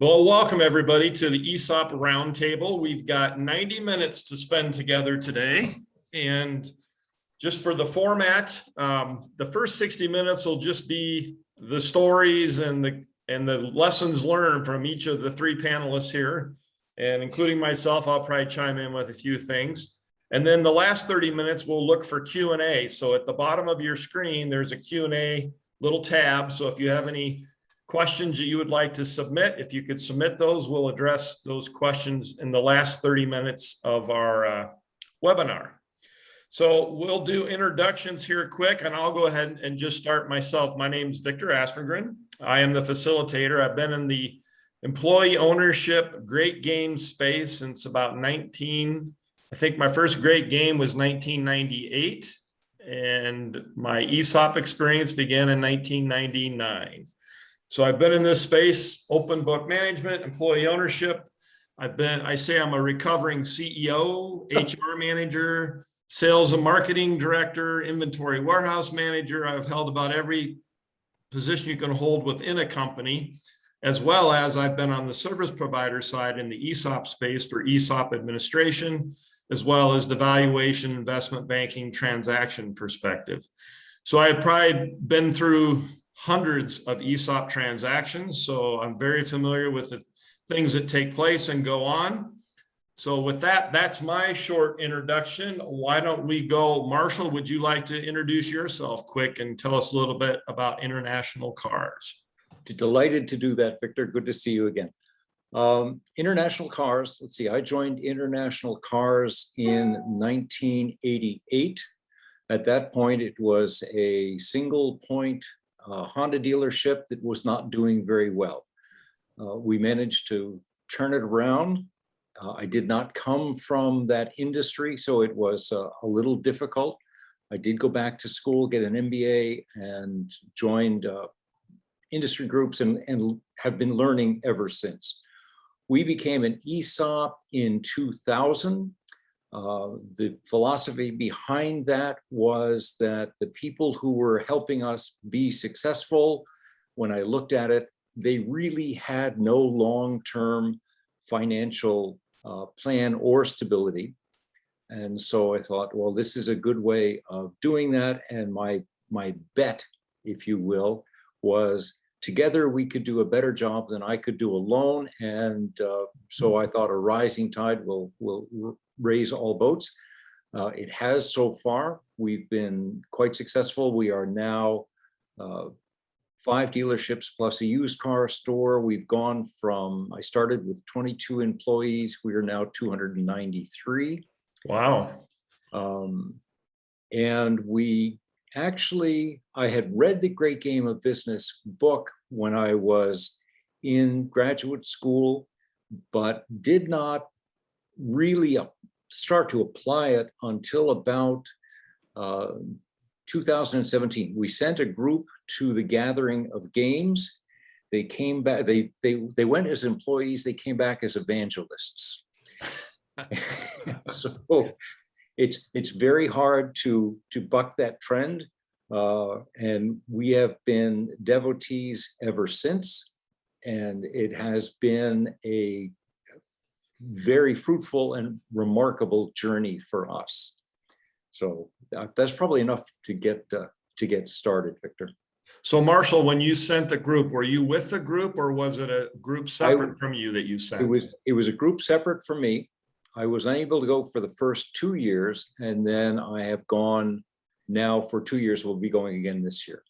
Well, welcome everybody to the Esop Roundtable. We've got 90 minutes to spend together today. And just for the format, the first 60 minutes will just be the stories and the lessons learned from each of the three panelists here. And including myself, I'll probably chime in with a few things. And then the last 30 minutes, we'll look for Q&A. So at the bottom of your screen, there's a Q&A little tab. So if you have any questions that you would like to submit, if you could submit those, we'll address those questions in the last 30 minutes of our webinar. So we'll do introductions here quick, and I'll go ahead and just start myself. My name is Victor Aspengren. I am the facilitator. I've been in the employee ownership great game space since about I think my first great game was 1998, and my ESOP experience began in 1999. So I've been in this space, open book management, employee ownership. I say I'm a recovering CEO, HR manager, sales and marketing director, inventory warehouse manager. I've held about every position you can hold within a company, as well as I've been on the service provider side in the ESOP space for ESOP administration, as well as the valuation, investment banking, transaction perspective. So I've probably been through hundreds of ESOP transactions, so I'm very familiar with the things that take place and go on. So with that, that's my short introduction. Why don't we go, Marshall, would you like to introduce yourself quick and tell us a little bit about International Cars? Delighted to do that, Victor. Good to see you again. International Cars, let's see, I joined International Cars in 1988. At that point, it was a single point Honda dealership that was not doing very well. We managed to turn it around. I did not come from that industry, so it was a little difficult. I did go back to school, get an MBA, and joined industry groups and have been learning ever since. We became an ESOP in 2000. The philosophy behind that was that the people who were helping us be successful, when I looked at it, they really had no long-term financial plan or stability. And so I thought, well, this is a good way of doing that. And my bet, if you will, was together we could do a better job than I could do alone. And so I thought a rising tide will raise all boats. It has so far. We've been quite successful. We are now 5 dealerships plus a used car store. We've gone from, I started with 22 employees. We are now 293. Wow. And we actually, I had read the Great Game of Business book when I was in graduate school, but did not really start to apply it until about 2017. We sent a group to the gathering of games. They came back, they went as employees, they came back as evangelists. So it's very hard to buck that trend. And we have been devotees ever since. And it has been a very fruitful and remarkable journey for us. So that's probably enough to get started, Victor. So Marshall, when you sent the group, were you with the group or was it a group separate from you that you sent? It was a group separate from me. I was unable to go for the first 2 years, and then I have gone now for 2 years. We'll be going again this year.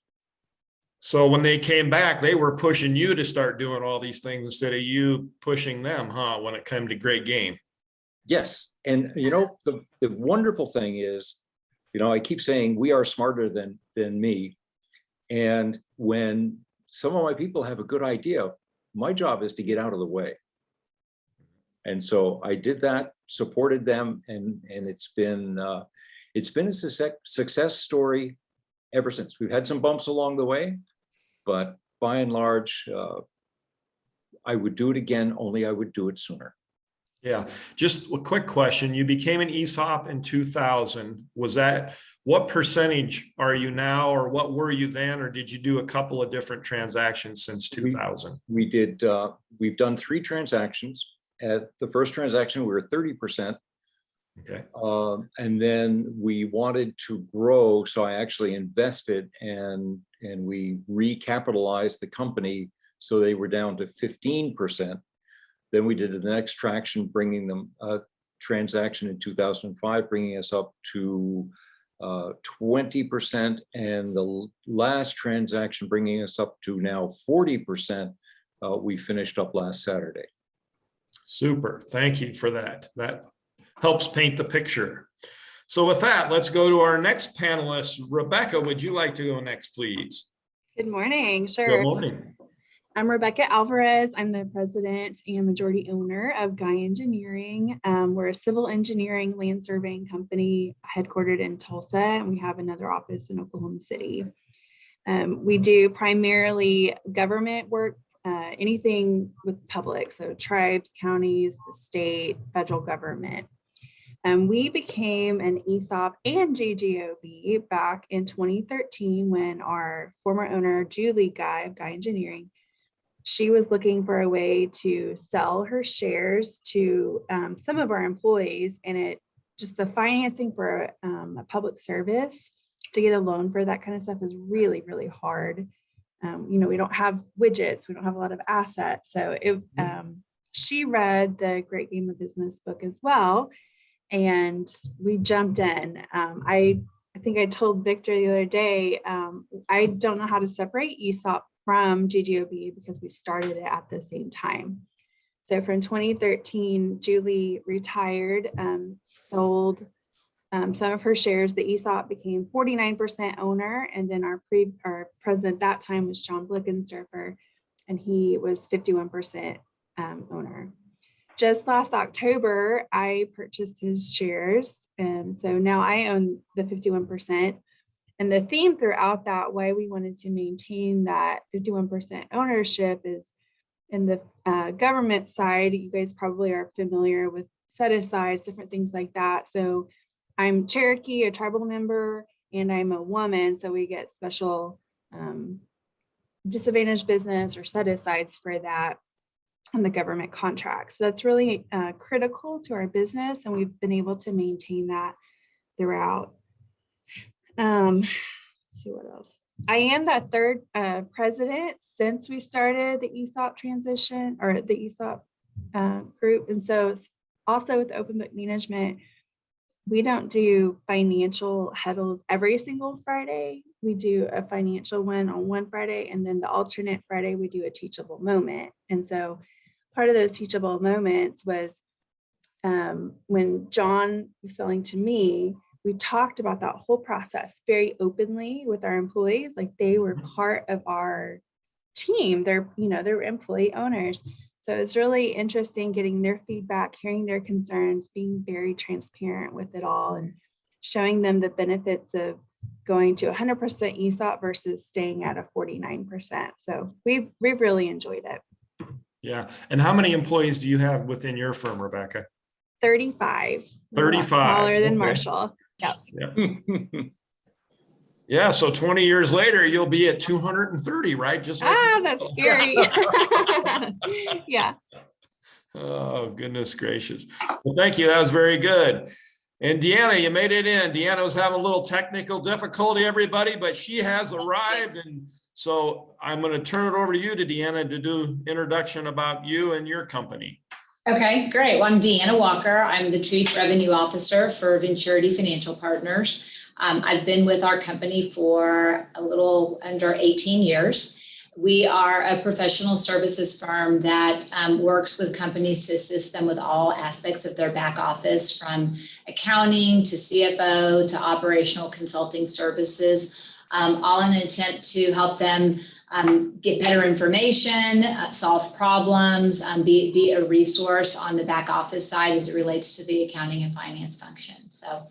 So when they came back, they were pushing you to start doing all these things instead of you pushing them, huh? When it came to Great Game. Yes. And, you know, the wonderful thing is, you know, I keep saying we are smarter than me. And when some of my people have a good idea, my job is to get out of the way. And so I did that, supported them, and it's been a success story ever since. We've had some bumps along the way, but by and large, I would do it again, only I would do it sooner. Yeah, just a quick question. You became an ESOP in 2000. Was what percentage are you now, or what were you then, or did you do a couple of different transactions since 2000? We've done 3 transactions. At the first transaction, we were 30%. Okay. And then we wanted to grow. So I actually invested and we recapitalized the company. So they were down to 15%. Then we did the next transaction in 2005, bringing us up to 20%. And the last transaction bringing us up to now 40%. We finished up last Saturday. Super. Thank you for that. That helps paint the picture. So with that, let's go to our next panelist. Rebecca, would you like to go next, please? Good morning. Sure. Good morning. I'm Rebecca Alvarez. I'm the president and majority owner of Guy Engineering. We're a civil engineering land surveying company headquartered in Tulsa, and we have another office in Oklahoma City. We do primarily government work, anything with public, so tribes, counties, the state, federal government. We became an ESOP and GGOB back in 2013 when our former owner, Julie Guy of Guy Engineering, she was looking for a way to sell her shares to some of our employees, and the financing for a public service to get a loan for that kind of stuff is really, really hard. We don't have widgets, we don't have a lot of assets. So she read the Great Game of Business book as well, and we jumped in. I think I told Victor the other day, I don't know how to separate ESOP from GGOB because we started it at the same time. So from 2013, Julie retired, sold some of her shares. The ESOP became 49% owner, and then our president that time was John Blickensderfer, and he was 51% owner. Just last October, I purchased his shares, and so now I own the 51%. And the theme throughout that, why we wanted to maintain that 51% ownership, is in the government side. You guys probably are familiar with set-asides, different things like that. So I'm Cherokee, a tribal member, and I'm a woman, so we get special disadvantaged business or set-asides for that on the government contract. So that's really critical to our business, and we've been able to maintain that throughout. Let's see what else. I am that third president since we started the ESOP transition, or the ESOP group. And so it's also with Open Book Management, we don't do financial huddles every single Friday. We do a financial one on one Friday, and then the alternate Friday, we do a teachable moment. And so part of those teachable moments was when John was selling to me, we talked about that whole process very openly with our employees, like they were part of our team. They're employee owners. So it's really interesting getting their feedback, hearing their concerns, being very transparent with it all, and showing them the benefits of going to 100% ESOP versus staying at a 49%. So we've really enjoyed it. Yeah. And how many employees do you have within your firm, Rebecca? 35. 35. Smaller than Okay. Marshall. Yep. Yeah. So 20 years later, you'll be at 230, right? Just like that's scary. Yeah. Oh, goodness gracious. Well, thank you. That was very good. And Deanna, you made it in. Deanna was having a little technical difficulty, everybody, but she has arrived. And so I'm going to turn it over to you, to Deanna, to do introduction about you and your company. Okay, great. Well, I'm Deanna Walker. I'm the Chief Revenue Officer for Venturity Financial Partners. I've been with our company for a little under 18 years. We are a professional services firm that works with companies to assist them with all aspects of their back office, from accounting to CFO to operational consulting services, all in an attempt to help them get better information, solve problems, be a resource on the back office side as it relates to the accounting and finance function. So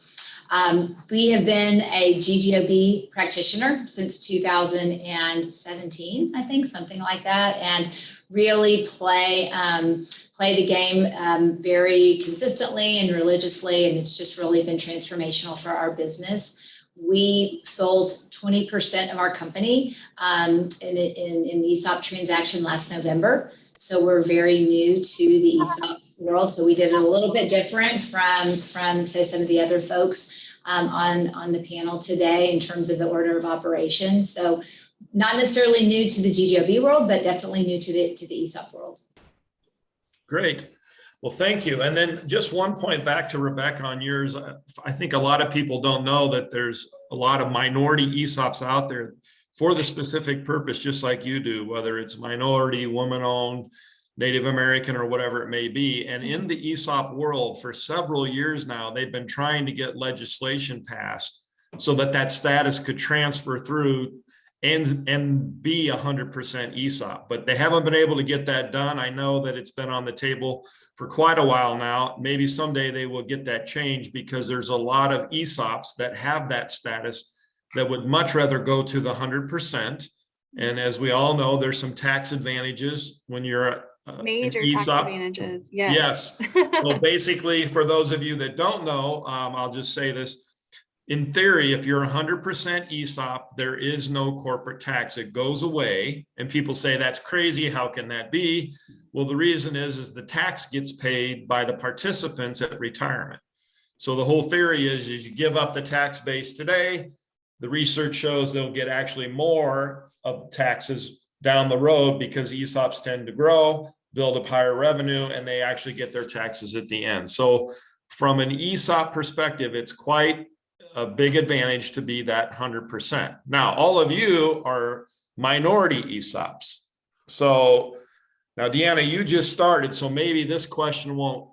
we have been a GGOB practitioner since 2017, I think, something like that, and really play the game very consistently and religiously, and it's just really been transformational for our business. We sold 20% of our company in the ESOP transaction last November. So we're very new to the ESOP world. So we did it a little bit different from say some of the other folks on the panel today in terms of the order of operations. So not necessarily new to the GGOB world, but definitely new to the ESOP world. Great. Well, thank you. And then just one point back to Rebecca on yours. I think a lot of people don't know that there's a lot of minority ESOPs out there for the specific purpose, just like you do, whether it's minority, woman-owned, Native American, or whatever it may be. And in the ESOP world, for several years now, they've been trying to get legislation passed so that that status could transfer through and be 100% ESOP, but they haven't been able to get that done. I know that it's been on the table for quite a while now. Maybe someday they will get that changed, because there's a lot of ESOPs that have that status that would much rather go to the 100%. And as we all know, there's some tax advantages when you're Major an tax ESOP. advantages. Yes. So basically, for those of you that don't know, I'll just say this. In theory, if you're 100% ESOP, there is no corporate tax. It goes away. And people say, that's crazy. How can that be? Well, the reason is the tax gets paid by the participants at retirement. So the whole theory is you give up the tax base today. The research shows they'll get actually more of taxes down the road, because ESOPs tend to grow, build up higher revenue, and they actually get their taxes at the end. So from an ESOP perspective, it's quite a big advantage to be that 100%. Now, all of you are minority ESOPs. So now, Deanna, you just started, so maybe this question won't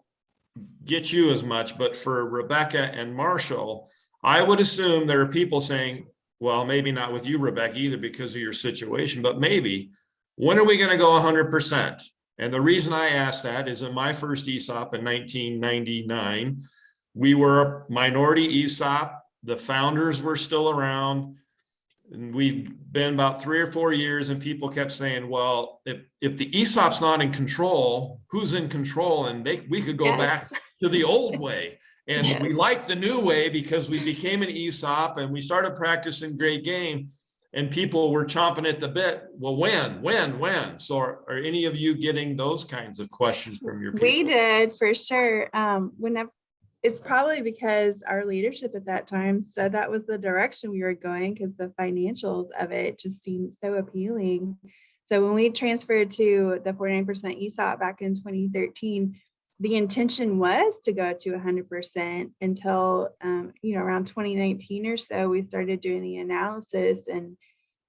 get you as much, but for Rebecca and Marshall, I would assume there are people saying, well, maybe not with you, Rebecca, either because of your situation, but maybe, when are we going to go 100%? And the reason I asked that is in my first ESOP in 1999, we were a minority ESOP. The founders were still around, and we've been about 3 or 4 years, and people kept saying, well, if the ESOP's not in control, who's in control? And we could go back to the old way. And we like the new way because we became an ESOP and we started practicing great game, and people were chomping at the bit. Well, when? So are any of you getting those kinds of questions from your people? We did, for sure. Whenever, it's probably because our leadership at that time said that was the direction we were going, because the financials of it just seemed so appealing. So when we transferred to the 49% ESOP back in 2013, the intention was to go to 100% until, around 2019 or so, we started doing the analysis. And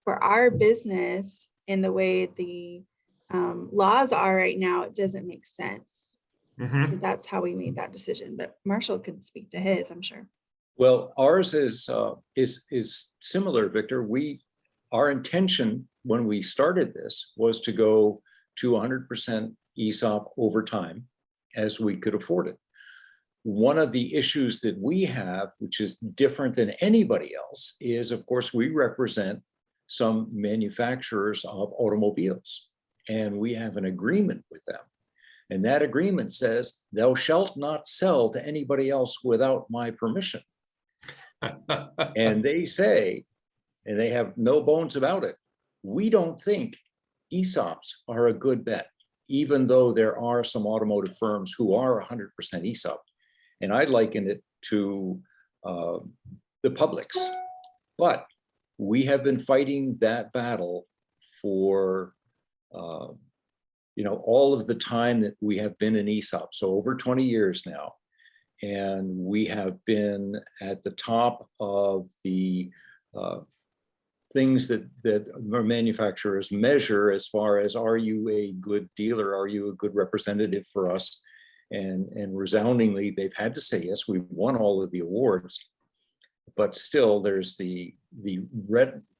for our business and the way the laws are right now, it doesn't make sense. Mm-hmm. So that's how we made that decision. But Marshall could speak to his, I'm sure. Well, ours is similar, Victor. Our intention when we started this was to go to 100% ESOP over time as we could afford it. One of the issues that we have, which is different than anybody else, is, of course, we represent some manufacturers of automobiles, and we have an agreement with them. And that agreement says, thou shalt not sell to anybody else without my permission. And they say, and they have no bones about it, we don't think ESOPs are a good bet, even though there are some automotive firms who are 100% ESOP. And I liken it to the publics. But we have been fighting that battle for all of the time that we have been in ESOP, so over 20 years now. And we have been at the top of the things that manufacturers measure as far as, are you a good dealer? Are you a good representative for us? And resoundingly, they've had to say yes. We've won all of the awards, but still there's the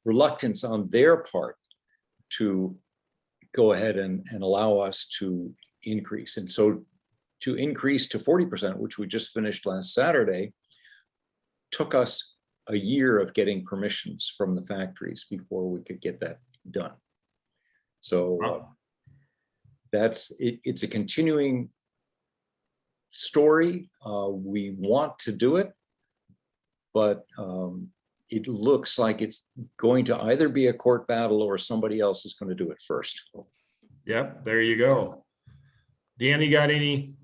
reluctance on their part to go ahead and allow us to increase. And so to increase to 40%, which we just finished last Saturday, took us a year of getting permissions from the factories before we could get that done. So that's it. It's a continuing story. We want to do it, but it looks like it's going to either be a court battle or somebody else is going to do it first. Yep, there you go. Deanna, you got any?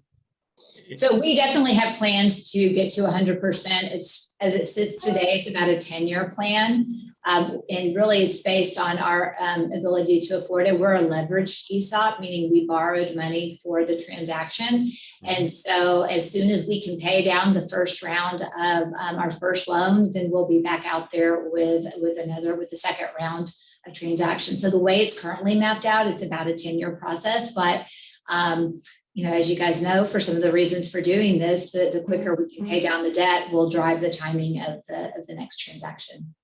So we definitely have plans to get to 100%. It's, as it sits today, it's about a 10-year plan. And really it's based on our ability to afford it. We're a leveraged ESOP, meaning we borrowed money for the transaction. And so as soon as we can pay down the first round of our first loan, then we'll be back out there with the second round of transactions. So the way it's currently mapped out, it's about a 10-year process, but you know, as you guys know, for some of the reasons for doing this, the quicker we can pay down the debt will drive the timing of the next transaction.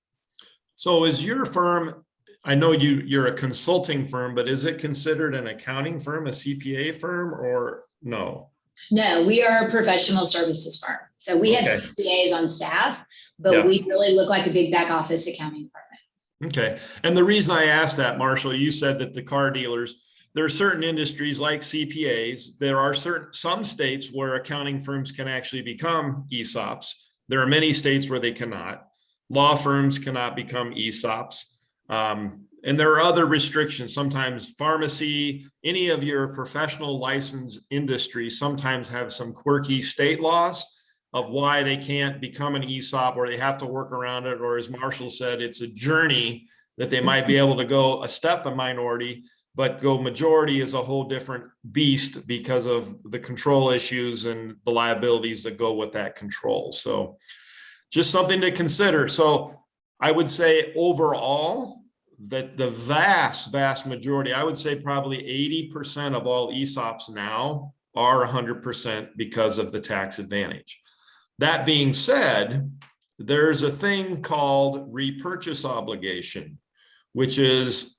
So is your firm, I know you're a consulting firm, but is it considered an accounting firm, a CPA firm, or no? No, we are a professional services firm. So we have CPAs on staff, but we really look like a big back office accounting department. Okay. And the reason I asked that, Marshall, you said that the car dealers, there are certain industries like CPAs. There are some states where accounting firms can actually become ESOPs. There are many states where they cannot. Law firms cannot become ESOPs. And there are other restrictions. Sometimes pharmacy, any of your professional license industries sometimes have some quirky state laws of why they can't become an ESOP, or they have to work around it. Or as Marshall said, it's a journey that they might be able to go a step a minority, but go majority is a whole different beast because of the control issues and the liabilities that go with that control. So just something to consider. So I would say overall that the vast majority, I would say probably 80% of all ESOPs now are 100% because of the tax advantage. That being said, there's a thing called repurchase obligation, which is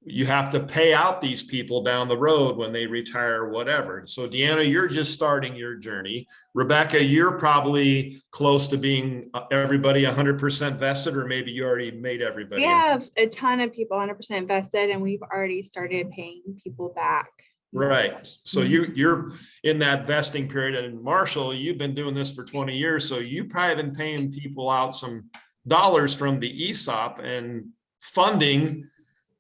you have to pay out these people down the road when they retire, whatever. So Deanna, you're just starting your journey. Rebecca, you're probably close to being everybody 100% vested, or maybe you already made everybody. We have a ton of people 100% vested, and we've already started paying people back. Right. So you're in that vesting period. And Marshall, you've been doing this for 20 years. So you probably been paying people out some dollars from the ESOP and funding.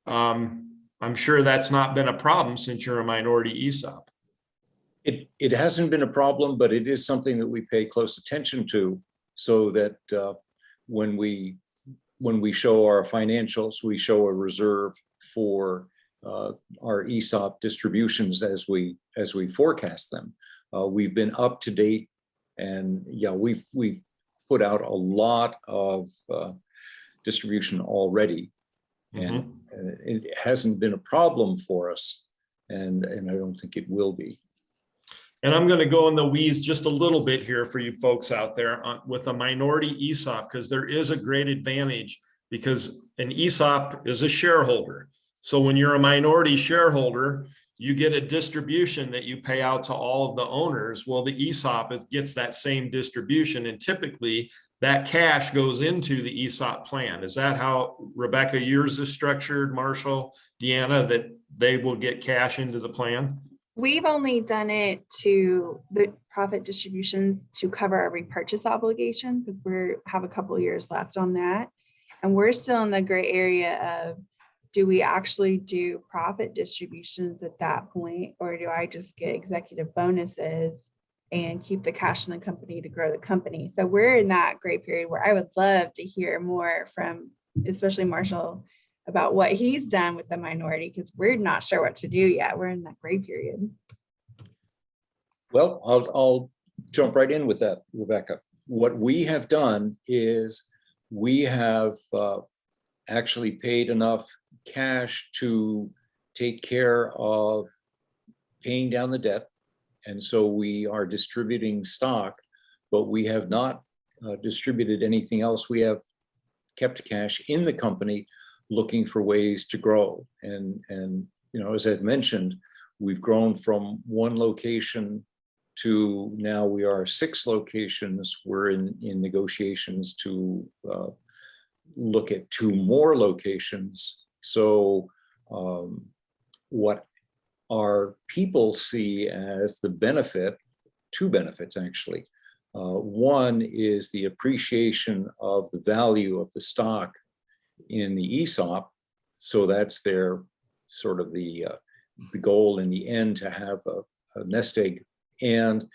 I'm sure that's not been a problem since you're a minority ESOP. It hasn't been a problem, but it is something that we pay close attention to, so that when we show our financials, we show a reserve for our ESOP distributions as we forecast them. We've been up to date, and we've put out a lot of distribution already. And it hasn't been a problem for us, and I don't think it will be. And I'm going to go in the weeds just a little bit here for you folks out there with a minority ESOP, because there is a great advantage, because an ESOP is a shareholder. So when you're a minority shareholder, you get a distribution that you pay out to all of the owners. Well, the ESOP gets that same distribution, and typically that cash goes into the ESOP plan. Is that how, Rebecca, yours is structured, Marshall, Deanna, that they will get cash into the plan? We've only done it to the profit distributions to cover our repurchase obligation, because we have a couple of years left on that. And we're still in the gray area of, do we actually do profit distributions at that point, or do I just get executive bonuses and keep the cash in the company to grow the company? So we're in that gray period where I would love to hear more from, especially Marshall, about what he's done with the minority, because we're not sure what to do yet. We're in that gray period. Well, I'll jump right in with that, Rebecca. What we have done is we have actually paid enough cash to take care of paying down the debt. And so we are distributing stock, but we have not distributed anything else. We have kept cash in the company, looking for ways to grow. And you know, as I've mentioned, we've grown from one location to now we are 6 locations. We're in negotiations to look at 2 more locations. So what our people see as the benefit, 2 benefits actually. One is the appreciation of the value of the stock in the ESOP. So that's their sort of the goal in the end, to have a nest egg, and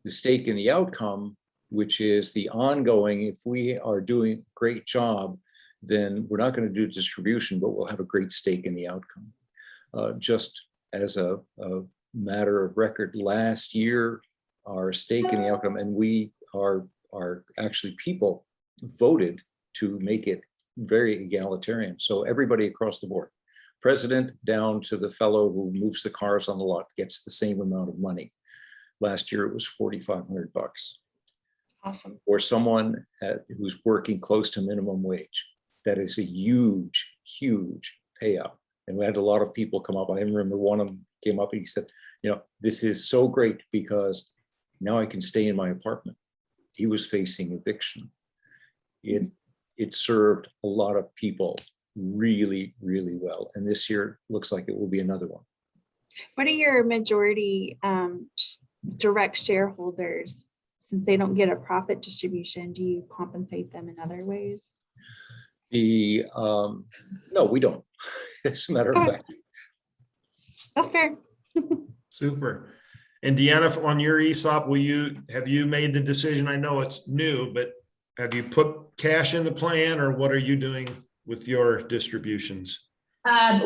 the stake in the outcome, which is the ongoing. If we are doing a great job, then we're not going to do distribution, but we'll have a great stake in the outcome. Just as a matter of record, last year, our stake in the outcome, and we are actually, people voted to make it very egalitarian. So everybody across the board, president down to the fellow who moves the cars on the lot, gets the same amount of money. Last year it was $4,500. Awesome. Or someone who's working close to minimum wage. That is a huge, huge payout. And we had a lot of people come up. I remember one of them came up and he said, this is so great because now I can stay in my apartment. He was facing eviction. It served a lot of people really, really well. And this year looks like it will be another one. What are your majority direct shareholders? Since they don't get a profit distribution, do you compensate them in other ways? No, we don't. As a matter of fact. That's fair. Super. And Deanna, on your ESOP, have you made the decision? I know it's new, but have you put cash in the plan, or what are you doing with your distributions?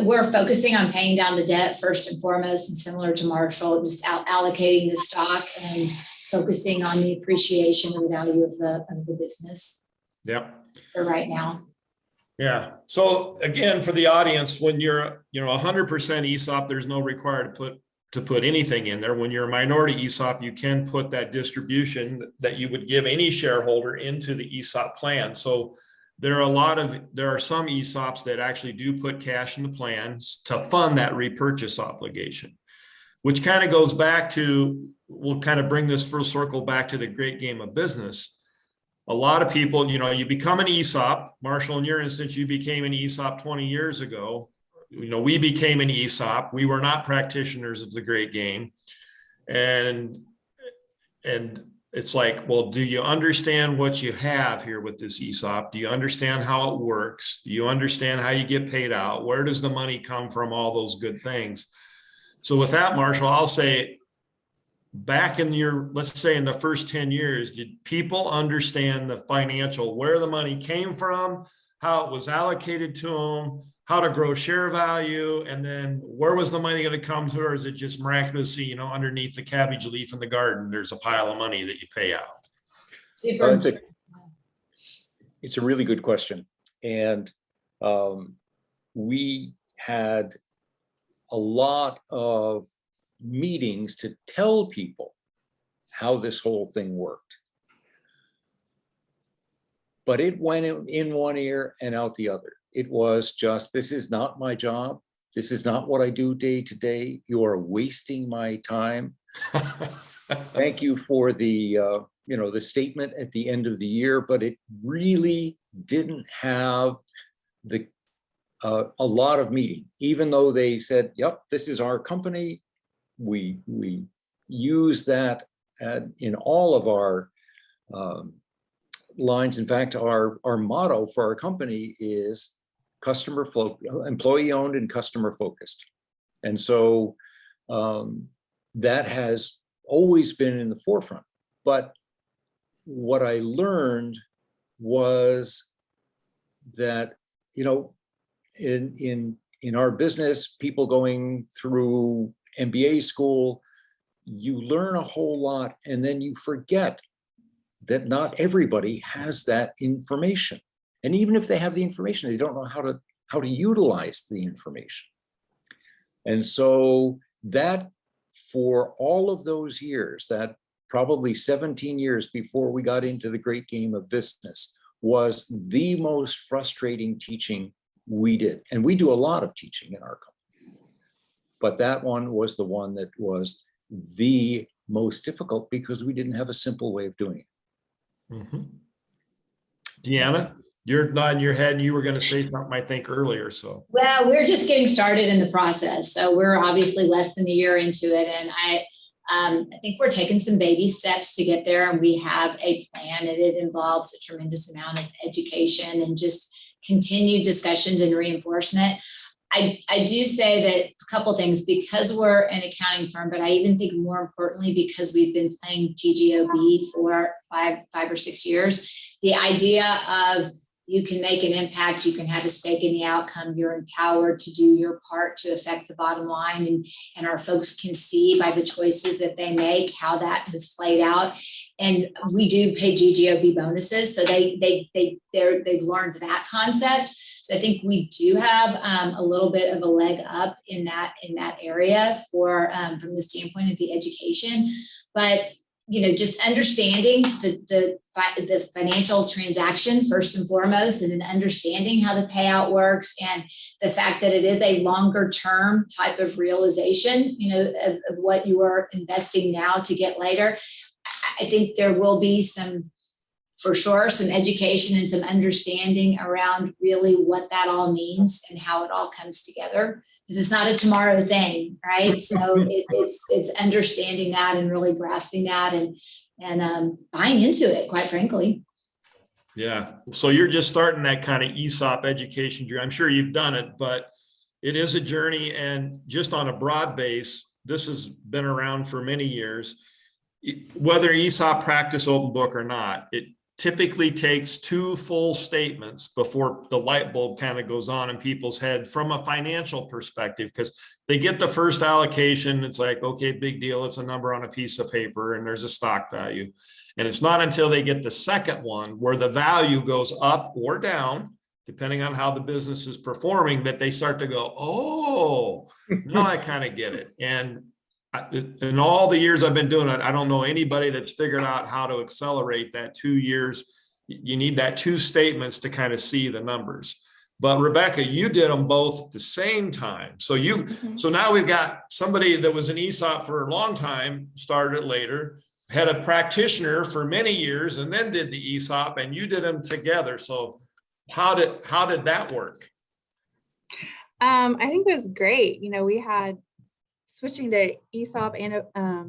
We're focusing on paying down the debt first and foremost, and similar to Marshall, just allocating the stock and focusing on the appreciation and value of the business. Yep. For right now. Yeah. So again, for the audience, when you're 100% ESOP, there's no required to put anything in there. When you're a minority ESOP, you can put that distribution that you would give any shareholder into the ESOP plan. So there are some ESOPs that actually do put cash in the plans to fund that repurchase obligation, which kind of goes back to, we'll kind of bring this full circle back to the great game of business. A lot of people, you become an ESOP. Marshall, in your instance, you became an ESOP 20 years ago. We became an ESOP. We were not practitioners of the great game. And it's like, well, do you understand what you have here with this ESOP? Do you understand how it works? Do you understand how you get paid out? Where does the money come from? All those good things. So with that, Marshall, I'll say, back in let's say in the first 10 years, did people understand the financial, where the money came from, how it was allocated to them, how to grow share value, and then where was the money going to come to, or is it just miraculously, underneath the cabbage leaf in the garden, there's a pile of money that you pay out? Super. It's a really good question. And we had a lot of meetings to tell people how this whole thing worked. But it went in one ear and out the other. It was just, this is not my job. This is not what I do day to day. You are wasting my time. Thank you for the statement at the end of the year, but it really didn't have a lot of meeting, even though they said, yep, this is our company. We use that in all of our lines. In fact, our motto for our company is employee owned and customer focused. And so that has always been in the forefront. But what I learned was that, in our business, people going through MBA school, you learn a whole lot and then you forget that not everybody has that information. And even if they have the information, they don't know how to utilize the information. And so that, for all of those years, that probably 17 years before we got into the great game of business, was the most frustrating teaching we did. And we do a lot of teaching in our company. But that one was the one that was the most difficult because we didn't have a simple way of doing it. Mm-hmm. Deanna, you're nodding your head. You were going to say something, I think, earlier. So, well, we're just getting started in the process. So we're obviously less than a year into it. And I think we're taking some baby steps to get there, and we have a plan, and it involves a tremendous amount of education and just continued discussions and reinforcement. I do say that a couple of things, because we're an accounting firm, but I even think more importantly, because we've been playing GGOB for five or 6 years, the idea of you can make an impact, you can have a stake in the outcome, you're empowered to do your part to affect the bottom line, and our folks can see by the choices that they make how that has played out. And we do pay GGOB bonuses, so they've learned that concept. So I think we do have a little bit of a leg up in that area for from the standpoint of the education, but just understanding the financial transaction first and foremost, and then understanding how the payout works, and the fact that it is a longer term type of realization, of what you are investing now to get later. I think there will be for sure, some education and some understanding around really what that all means and how it all comes together, because it's not a tomorrow thing, right? So it's understanding that and really grasping that and buying into it, quite frankly. Yeah. So you're just starting that kind of ESOP education journey. I'm sure you've done it, but it is a journey, and just on a broad base, this has been around for many years. Whether ESOP practice open book or not, it typically takes 2 full statements before the light bulb kind of goes on in people's head from a financial perspective, because they get the first allocation. It's like, okay, big deal. It's a number on a piece of paper and there's a stock value. And it's not until they get the second one where the value goes up or down, depending on how the business is performing, that they start to go, oh, now I kind of get it. And in all the years I've been doing it, I don't know anybody that's figured out how to accelerate that 2 years. You need that 2 statements to kind of see the numbers. But Rebecca, you did them both at the same time. So so now we've got somebody that was an ESOP for a long time, started later, had a practitioner for many years, and then did the ESOP, and you did them together. So how did that work? I think it was great. We had switching to ESOP and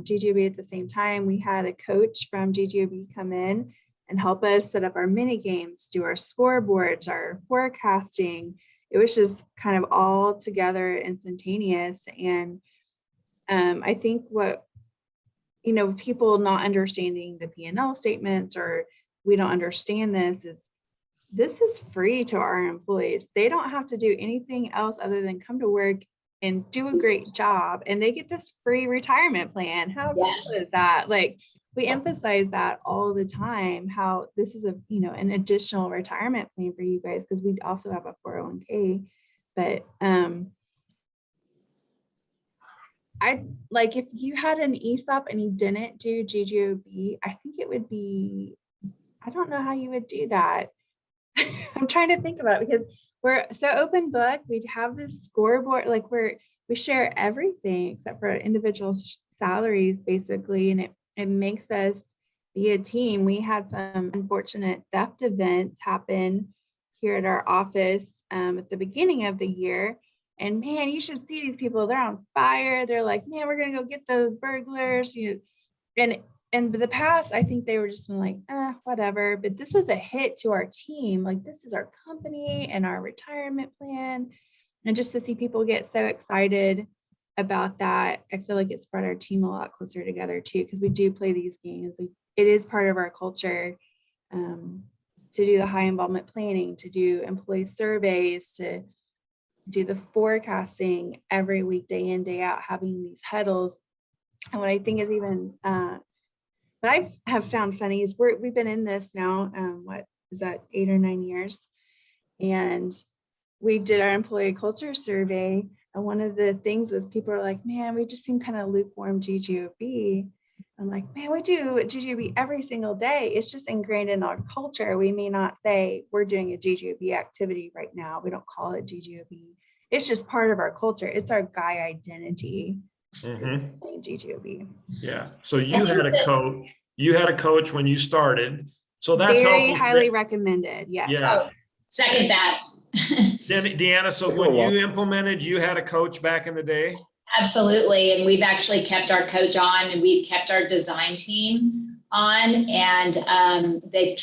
GGOB at the same time. We had a coach from GGOB come in and help us set up our mini games, do our scoreboards, our forecasting. It was just kind of all together instantaneous. And I think what, people not understanding the P&L statements, or we don't understand this is free to our employees. They don't have to do anything else other than come to work and do a great job, and they get this free retirement plan. How cool is that? Like, we emphasize that all the time, how this is an additional retirement plan for you guys, because we also have a 401k. But if you had an ESOP and you didn't do GGOB, I think it would be, I don't know how you would do that. I'm trying to think about it, because we're so open book. We'd have this scoreboard, like we share everything except for individual salaries, basically, and it makes us be a team. We had some unfortunate theft events happen here at our office at the beginning of the year, and man, you should see these people. They're on fire. They're like, man, we're gonna go get those burglars. And in the past, I think they were just like, whatever. But this was a hit to our team. Like, this is our company and our retirement plan. And just to see people get so excited about that, I feel like it's brought our team a lot closer together too, because we do play these games. It is part of our culture to do the high involvement planning, to do employee surveys, to do the forecasting every week, day in, day out, having these huddles. And what I think is even what I have found funny is we've been in this now, what is that, 8 or 9 years? And we did our employee culture survey. And one of the things is people are like, man, we just seem kind of lukewarm GGOB. I'm like, man, we do GGOB every single day. It's just ingrained in our culture. We may not say we're doing a GGOB activity right now. We don't call it GGOB. It's just part of our culture. It's our guy identity. GGOB. Yeah. So you had a coach. You had a coach when you started. So that's very highly recommended. Yes. Yeah. Second that. Deanna, so when you implemented, you had a coach back in the day? Absolutely. And we've actually kept our coach on, and we've kept our design team on, and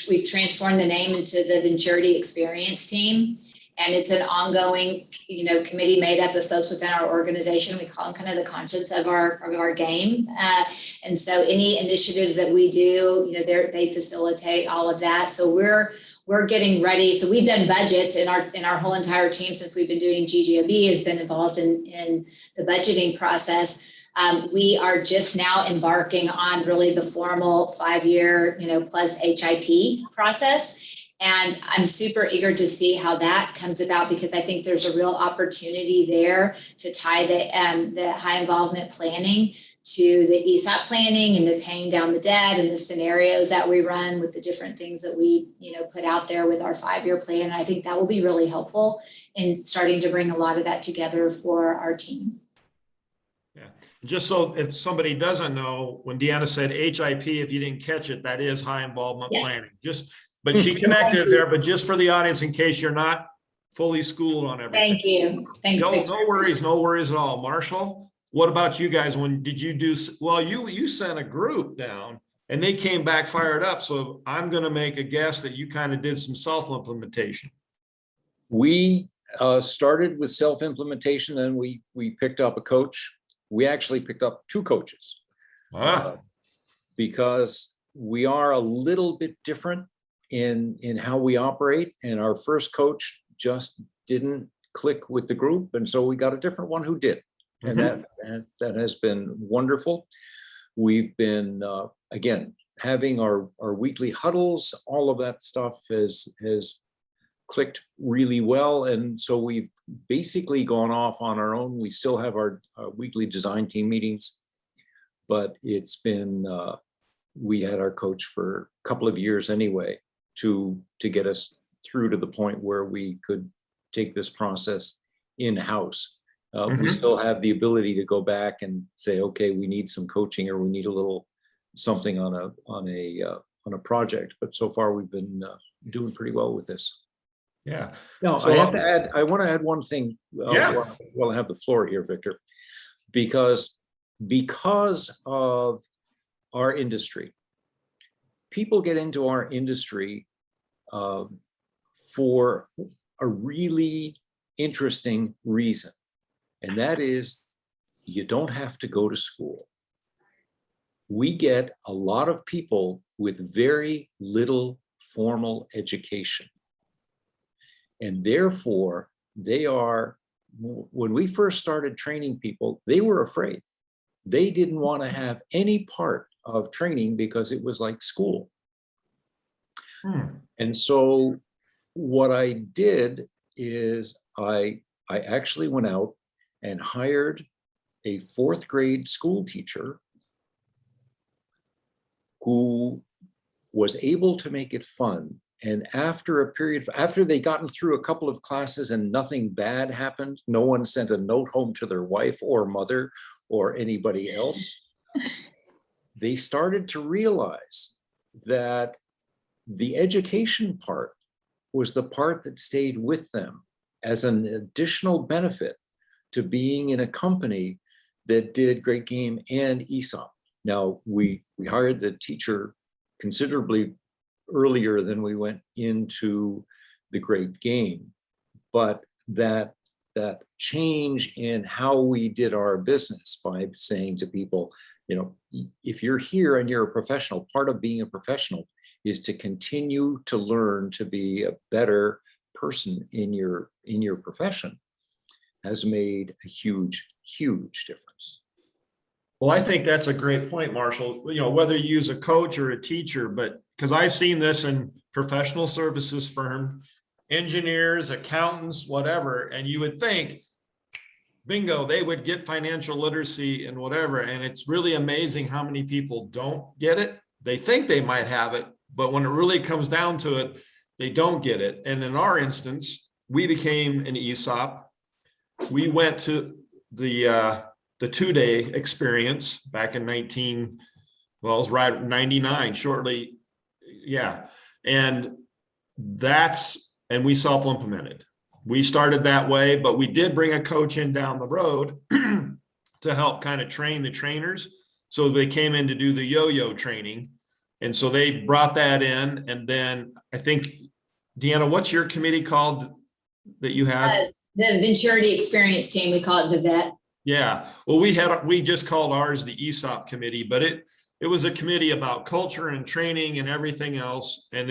we've transformed the name into the Venturity Experience Team. And it's an ongoing, committee made up of folks within our organization. We call them kind of the conscience of our game. And so any initiatives that we do, they facilitate all of that. So we're getting ready. So we've done budgets in our whole entire team since we've been doing GGOB has been involved in the budgeting process. We are just now embarking on really the formal 5-year, plus HIP process. And I'm super eager to see how that comes about, because I think there's a real opportunity there to tie the high involvement planning to the ESOP planning and the paying down the debt and the scenarios that we run with the different things that we, put out there with our 5-year plan. And I think that will be really helpful in starting to bring a lot of that together for our team. Yeah, just so if somebody doesn't know, when Deanna said HIP, if you didn't catch it, that is high involvement planning. But she connected there, but just for the audience, in case you're not fully schooled on everything. Thank you. Thanks. No worries at all. Marshall, what about you guys? When did you do, well, you sent a group down and they came back fired up. So I'm going to make a guess that you kind of did some self-implementation. We started with self-implementation, then we picked up a coach. We actually picked up 2 coaches because we are a little bit different in how we operate, and our first coach just didn't click with the group, and so we got a different one who did, and that has been wonderful. We've been again having our weekly huddles. All of that stuff has clicked really well, and so we've basically gone off on our own. We still have our weekly design team meetings, but it's been we had our coach for a couple of years anyway to get us through to the point where we could take this process in-house. We still have the ability to go back and say, okay, we need some coaching, or we need a little something on a project. But so far we've been doing pretty well with this. Yeah. Now, So, I want to add one thing while I have the floor here, Victor, because of our industry. People get into our industry for a really interesting reason, and that is you don't have to go to school. We get a lot of people with very little formal education, and therefore they are, when we first started training people, they were afraid. They didn't want to have any part of training because it was like school. And so what I did is I actually went out and hired a 4th grade school teacher who was able to make it fun. And after they'd gotten through a couple of classes and nothing bad happened, no one sent a note home to their wife or mother or anybody else, they started to realize that the education part was the part that stayed with them as an additional benefit to being in a company that did Great Game and ESOP. Now, we hired the teacher considerably earlier than we went into the Great Game, but that change in how we did our business by saying to people, if you're here and you're a professional, part of being a professional is to continue to learn to be a better person in your profession, has made a huge difference. well, I think that's a great point, Marshall. Whether you use a coach or a teacher, but because I've seen this in professional services firm, engineers, accountants, whatever, and you would think, bingo, they would get financial literacy and whatever. And it's really amazing how many people don't get it. They think they might have it, but when it really comes down to it, they don't get it. And in our instance, we became an ESOP. We went to the 2-day experience back in it was right 99, shortly. Yeah. And we self-implemented. We started that way, but we did bring a coach in down the road to help kind of train the trainers. So they came in to do the yo-yo training. And so they brought that in. And then I think, Deanna, what's your committee called that you have? The Venturity Experience Team, we call it the VET. Yeah, well, we just called ours the ESOP committee, but it was a committee about culture and training and everything else. And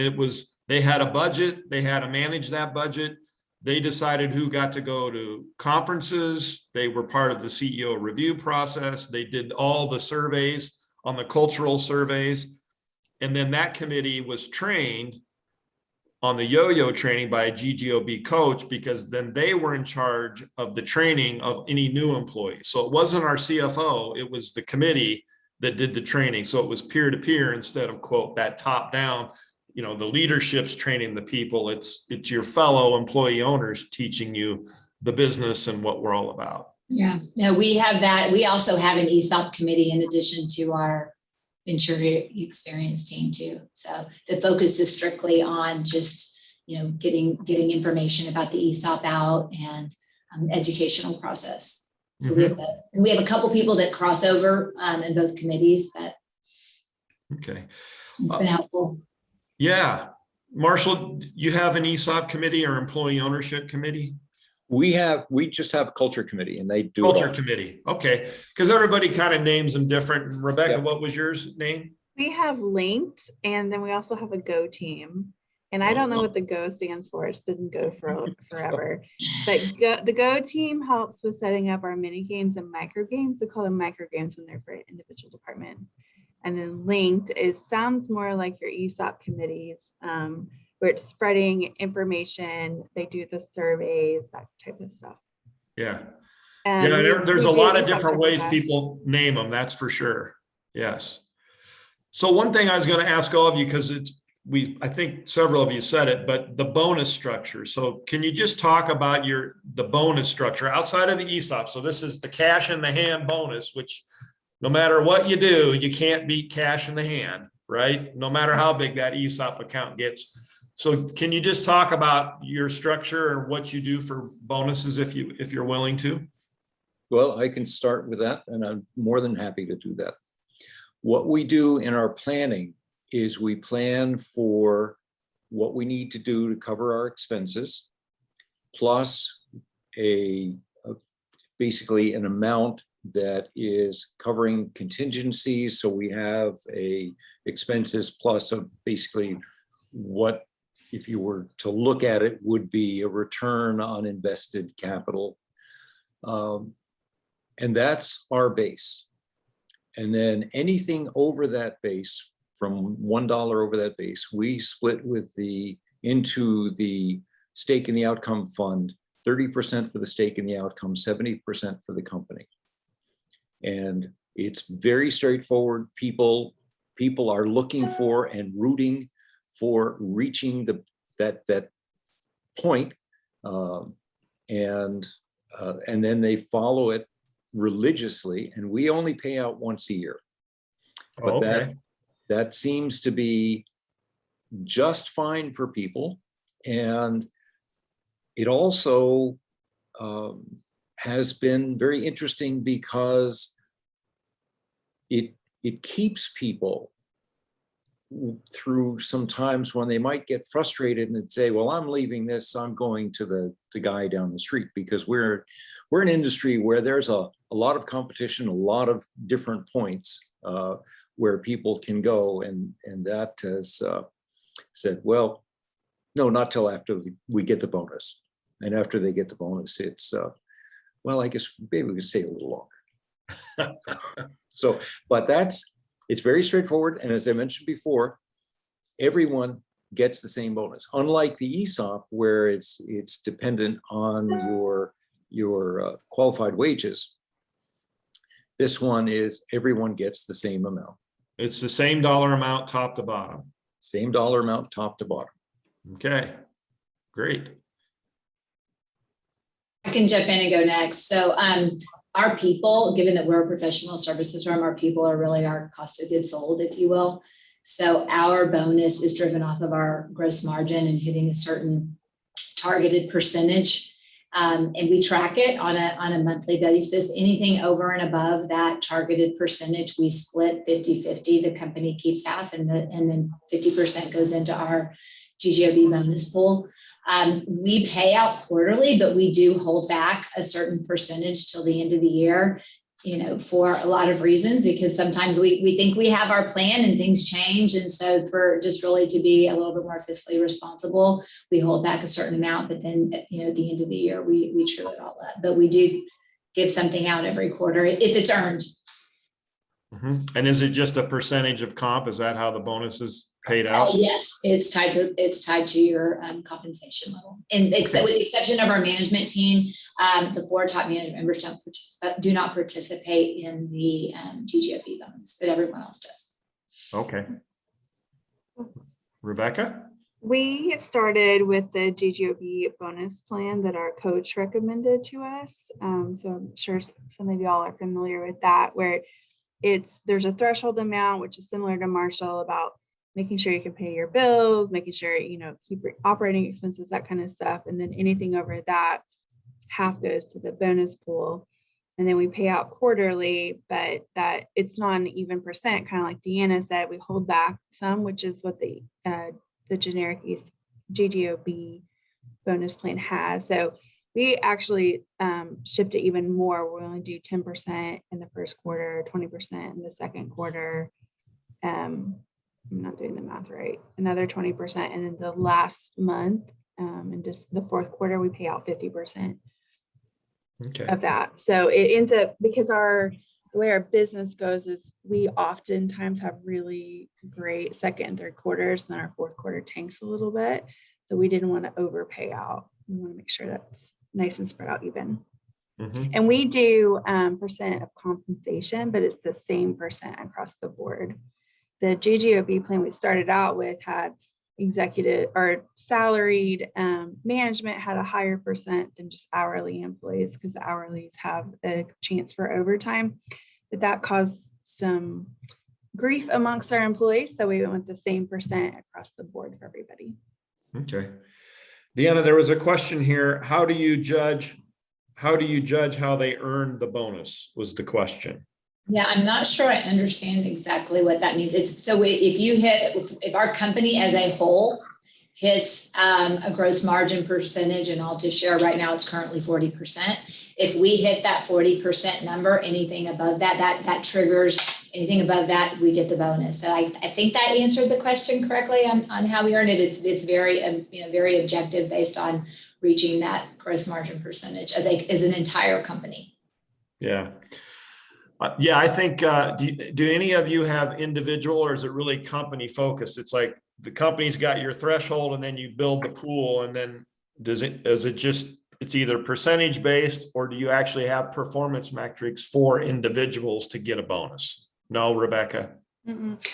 they had a budget, they had to manage that budget. They decided who got to go to conferences. They were part of the CEO review process. They did all the surveys on the cultural surveys. And then that committee was trained on the yo-yo training by a GGOB coach, because then they were in charge of the training of any new employees. So it wasn't our CFO, it was the committee that did the training. So it was peer-to-peer instead of, quote, that top-down, the leadership's training the people. It's your fellow employee owners teaching you the business and what we're all about. Yeah, no, we have that. We also have an ESOP committee in addition to our Venturity Experience team too. So the focus is strictly on just, getting information about the ESOP out and educational process. So we have a couple people that cross over in both committees, but okay, it's been helpful. Yeah. Marshall, you have an ESOP committee or employee ownership committee? We just have a culture committee, and they do Culture committee. Okay. Because everybody kind of names them different. Rebecca, Yep. What was yours name? We have linked, and then we also have a Go team. And I don't know what the Go stands for. It's been Go for forever. But the Go team helps with setting up our mini games and micro games. We call them micro games when they're for individual departments. And then linked sounds more like your ESOP committees, where it's spreading information. They do the surveys, that type of stuff. Yeah. And There's a we do lot of ESOP different ways Fest. people name them. That's for sure. Yes. So one thing I was going to ask all of you, because I think several of you said it, but the bonus structure. So can you just talk about the bonus structure outside of the ESOP? So this is the cash in the hand bonus, which no matter what you do, you can't beat cash in the hand, right? No matter how big that ESOP account gets. So can you just talk about your structure and what you do for bonuses if you're willing to? Well, I can start with that, and I'm more than happy to do that. What we do in our planning is we plan for what we need to do to cover our expenses, plus basically an amount that is covering contingencies. So we have expenses plus basically what, if you were to look at it, would be a return on invested capital. And that's our base. And then anything over that base, from $1 over that base, we split into the stake in the outcome fund, 30% for the stake in the outcome, 70% for the company. And it's very straightforward. People are looking for and rooting for reaching that point, and then they follow it religiously. And we only pay out once a year. But Okay. that seems to be just fine for people. And it also has been very interesting because it keeps people through some times when they might get frustrated and say, well, I'm leaving this, I'm going to the guy down the street, because we're an industry where there's a lot of competition, a lot of different points where people can go, and that has said, well, no, not till after we get the bonus. And after they get the bonus, it's, well, I guess maybe we could stay a little longer. So, but it's very straightforward. And as I mentioned before, everyone gets the same bonus. Unlike the ESOP, where it's dependent on your qualified wages, this one is everyone gets the same amount. It's the same dollar amount, top to bottom. Same dollar amount, top to bottom. Okay, great. I can jump in and go next. So our people, given that we're a professional services firm, our people are really our cost of goods sold, if you will. So our bonus is driven off of our gross margin and hitting a certain targeted percentage. And we track it on a monthly basis. Anything over and above that targeted percentage, we split 50-50. The company keeps half, and then 50% goes into our GGOB bonus pool. We pay out quarterly, but we do hold back a certain percentage till the end of the year, for a lot of reasons, because sometimes we think we have our plan and things change. And so for just really to be a little bit more fiscally responsible, we hold back a certain amount, but then, at the end of the year, we true it all up. But we do give something out every quarter if it's earned. Mm-hmm. And is it just a percentage of comp? Is that how the bonus is paid out? Yes, it's tied to your compensation level. And with the exception of our management team, the 4 top management members do not participate in the GGOB bonus, but everyone else does. Okay. Rebecca? We started with the GGOB bonus plan that our coach recommended to us. So I'm sure some of y'all are familiar with that, where there's a threshold amount, which is similar to Marshall, about making sure you can pay your bills, making sure, keep your operating expenses, that kind of stuff. And then anything over that, half goes to the bonus pool. And then we pay out quarterly, but that it's not an even percent, kind of like Deanna said, we hold back some, which is what the generic GGOB bonus plan has. So we actually shipped it even more. We only do 10% in the first quarter, 20% in the second quarter. I'm not doing the math right. Another 20%. And in the last month, in just the fourth quarter, we pay out 50% of that. So it ends up, because the way our business goes is we oftentimes have really great second and third quarters, and then our fourth quarter tanks a little bit. So we didn't want to overpay out. We want to make sure that's nice and spread out even. Mm-hmm. And we do percent of compensation, but it's the same percent across the board. The GGOB plan we started out with had executive or salaried management had a higher percent than just hourly employees, because the hourlies have a chance for overtime, but that caused some grief amongst our employees. So we went with the same percent across the board for everybody. Okay. Deanna, there was a question here. How do you judge how they earned the bonus was the question. Yeah, I'm not sure I understand exactly what that means. If our company as a whole hits a gross margin percentage, and I'll just share right now, it's currently 40%. If we hit that 40% number, anything above that triggers, anything above that, we get the bonus. So I think that answered the question correctly on how we earn it. It's very, very objective based on reaching that gross margin percentage as an entire company. Yeah. Yeah, I think, do any of you have individual, or is it really company focused? It's like the company's got your threshold and then you build the pool, and then it's either percentage based, or do you actually have performance metrics for individuals to get a bonus? No, Rebecca?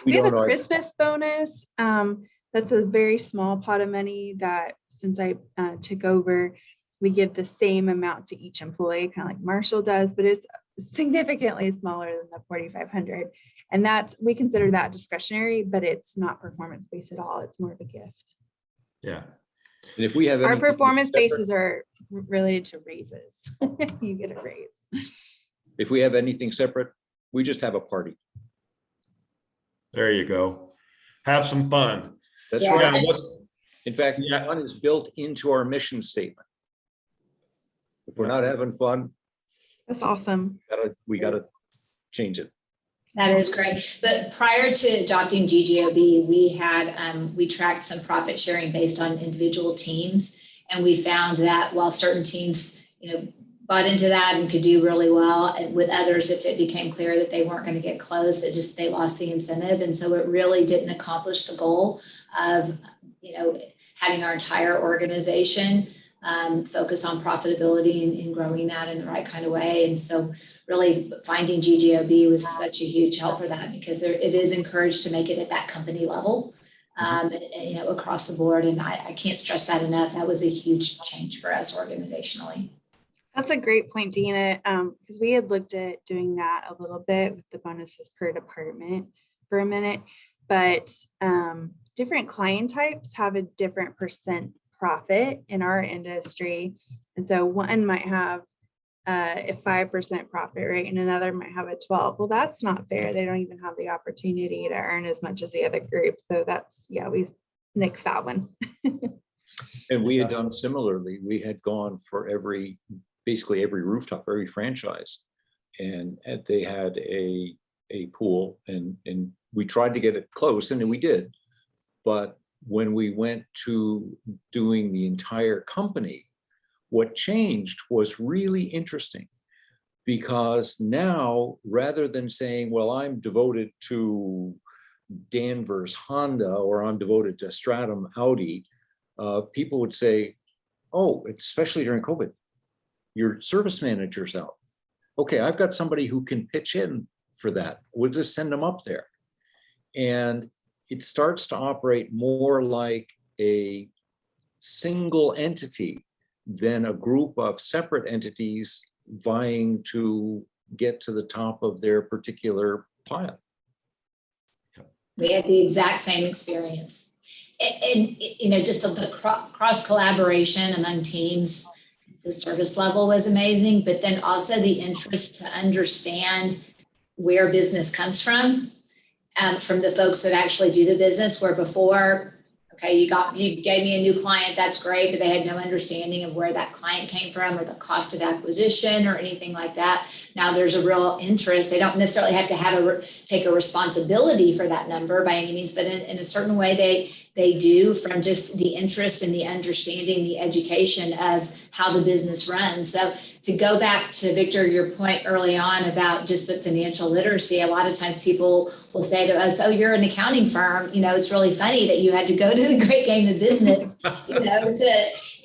We have a Christmas bonus. That's a very small pot of money that since I took over, we give the same amount to each employee, kind of like Marshall does, but it's significantly smaller than the 4,500. And we consider that discretionary, but it's not performance based at all. It's more of a gift. Yeah. And if we have our performance bases are related to raises. You get a raise. If we have anything separate, we just have a party. There you go. Have some fun. That's right. In fact, fun is built into our mission statement. If we're not having fun, that's awesome. We gotta change it. That is great. But prior to adopting GGOB, we tracked some profit sharing based on individual teams, and we found that while certain teams, bought into that and could do really well, and with others, if it became clear that they weren't going to get close, they lost the incentive, and so it really didn't accomplish the goal of having our entire organization focus on profitability and growing that in the right kind of way. And so really finding GGOB was such a huge help for that, because it is encouraged to make it at that company level, across the board. And I can't stress that enough. That was a huge change for us organizationally. That's a great point, Deanna, because we had looked at doing that a little bit with the bonuses per department for a minute, but different client types have a different percent profit in our industry. And so one might have a 5% profit rate and another might have a 12. Well, that's not fair. They don't even have the opportunity to earn as much as the other group. So that's, yeah, we nixed that one. And we had done similarly. We had gone for basically every rooftop, every franchise. And they had a pool and we tried to get it close and we did. But when we went to doing the entire company, what changed was really interesting, because now rather than saying, well, I'm devoted to Danvers Honda or I'm devoted to Stratum Audi, people would say, oh, especially during COVID, your service manager's out. Okay, I've got somebody who can pitch in for that. We'll just send them up there. And it starts to operate more like a single entity than a group of separate entities vying to get to the top of their particular pile. We had the exact same experience. And you know, just the cross collaboration among teams, the service level was amazing, but then also the interest to understand where business comes from the folks that actually do the business, where before, okay, you gave me a new client, that's great, but they had no understanding of where that client came from or the cost of acquisition or anything like that. Now there's a real interest. They don't necessarily have to take a responsibility for that number by any means, but in a certain way they do, from just the interest and the understanding, the education of how the business runs. So to go back to Victor, your point early on about just the financial literacy, a lot of times people will say to us, oh, you're an accounting firm. You know, it's really funny that you had to go to the great game of business, you know,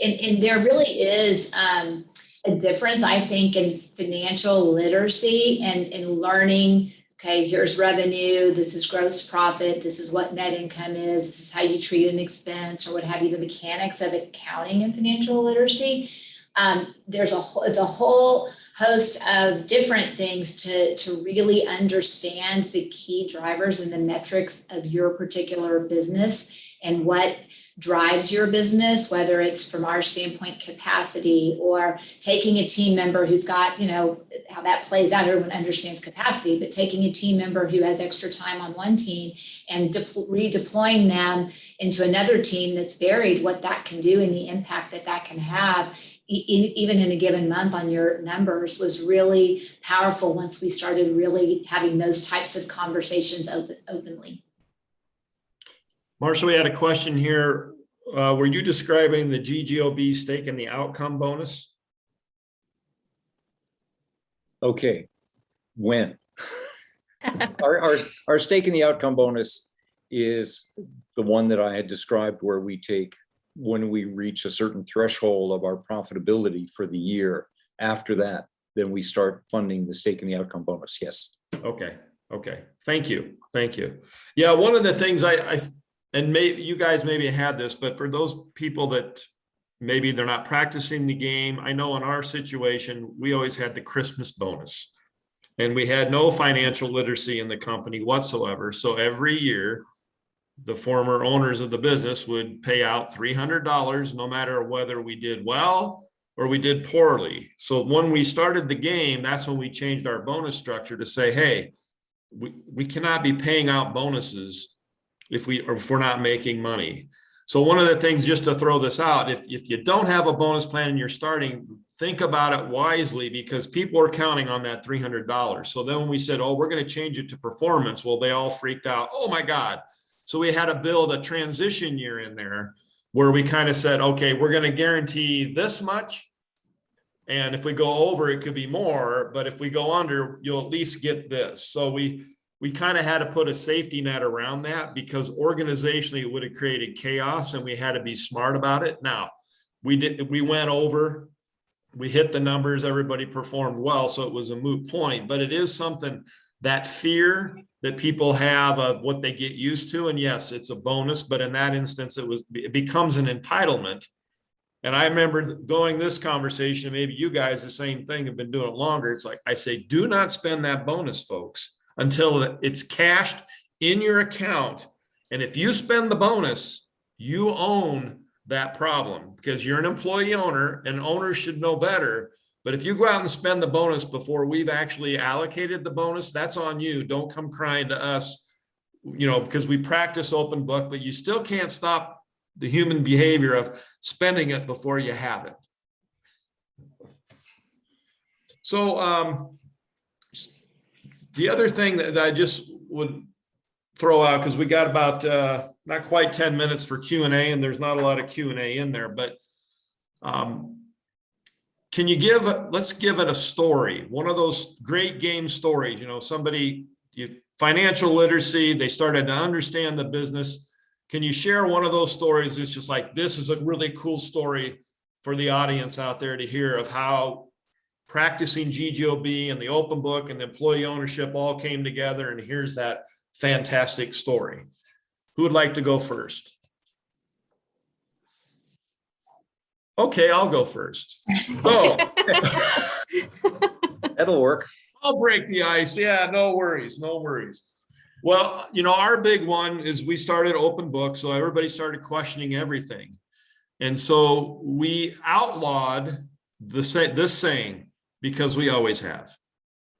and there really is a difference, I think, in financial literacy and in learning, okay, here's revenue, this is gross profit, this is what net income is, this is how you treat an expense or what have you, the mechanics of accounting and financial literacy. It's a whole host of different things to really understand the key drivers and the metrics of your particular business and what drives your business, whether it's from our standpoint capacity or taking a team member who's got, you know, how that plays out, everyone understands capacity, but taking a team member who has extra time on one team and redeploying them into another team that's buried, what that can do and the impact that can have even in a given month on your numbers was really powerful once we started really having those types of conversations openly. Marcia, we had a question here. Were you describing the GGOB stake and the outcome bonus? Okay, when? Our stake in the outcome bonus is the one that I had described, where we take when we reach a certain threshold of our profitability for the year. After that, then we start funding the stake in the outcome bonus. Yes. Okay. Thank you. Yeah, one of the things and maybe you guys maybe had this, but for those people that maybe they're not practicing the game, I know in our situation, we always had the Christmas bonus and we had no financial literacy in the company whatsoever. So every year, the former owners of the business would pay out $300 no matter whether we did well or we did poorly. So when we started the game, that's when we changed our bonus structure to say, hey, we cannot be paying out bonuses if we're not making money. So one of the things, just to throw this out, if you don't have a bonus plan and you're starting, think about it wisely, because people are counting on that $300. So then when we said, oh, we're going to change it to performance, well, they all freaked out. Oh my God. So we had to build a transition year in there where we kind of said, okay, we're going to guarantee this much. And if we go over, it could be more, but if we go under, you'll at least get this. So we kind of had to put a safety net around that, because organizationally it would have created chaos and we had to be smart about it. Now we went over, we hit the numbers, everybody performed well. So it was a moot point, but it is something, that fear that people have of what they get used to. And yes, it's a bonus, but in that instance, it becomes an entitlement. And I remember going this conversation, maybe you guys, the same thing, have been doing it longer. It's like, I say, do not spend that bonus, folks, until it's cashed in your account. And if you spend the bonus, you own that problem, because you're an employee owner and owners should know better. But if you go out and spend the bonus before we've actually allocated the bonus, that's on you. Don't come crying to us, because we practice open book, but you still can't stop the human behavior of spending it before you have it. So the other thing that I just would throw out, because we got about not quite 10 minutes for Q&A, and there's not a lot of Q&A in there, but can you let's give it a story, one of those great game stories, somebody, financial literacy, they started to understand the business. Can you share one of those stories? It's just like, this is a really cool story for the audience out there to hear of how practicing GGOB and the open book and employee ownership all came together. And here's that fantastic story. Who would like to go first? Okay, I'll go first. Go. That'll work. I'll break the ice. Yeah, no worries, no worries. Well, our big one is we started open book, so everybody started questioning everything. And so we outlawed this saying, because we always have.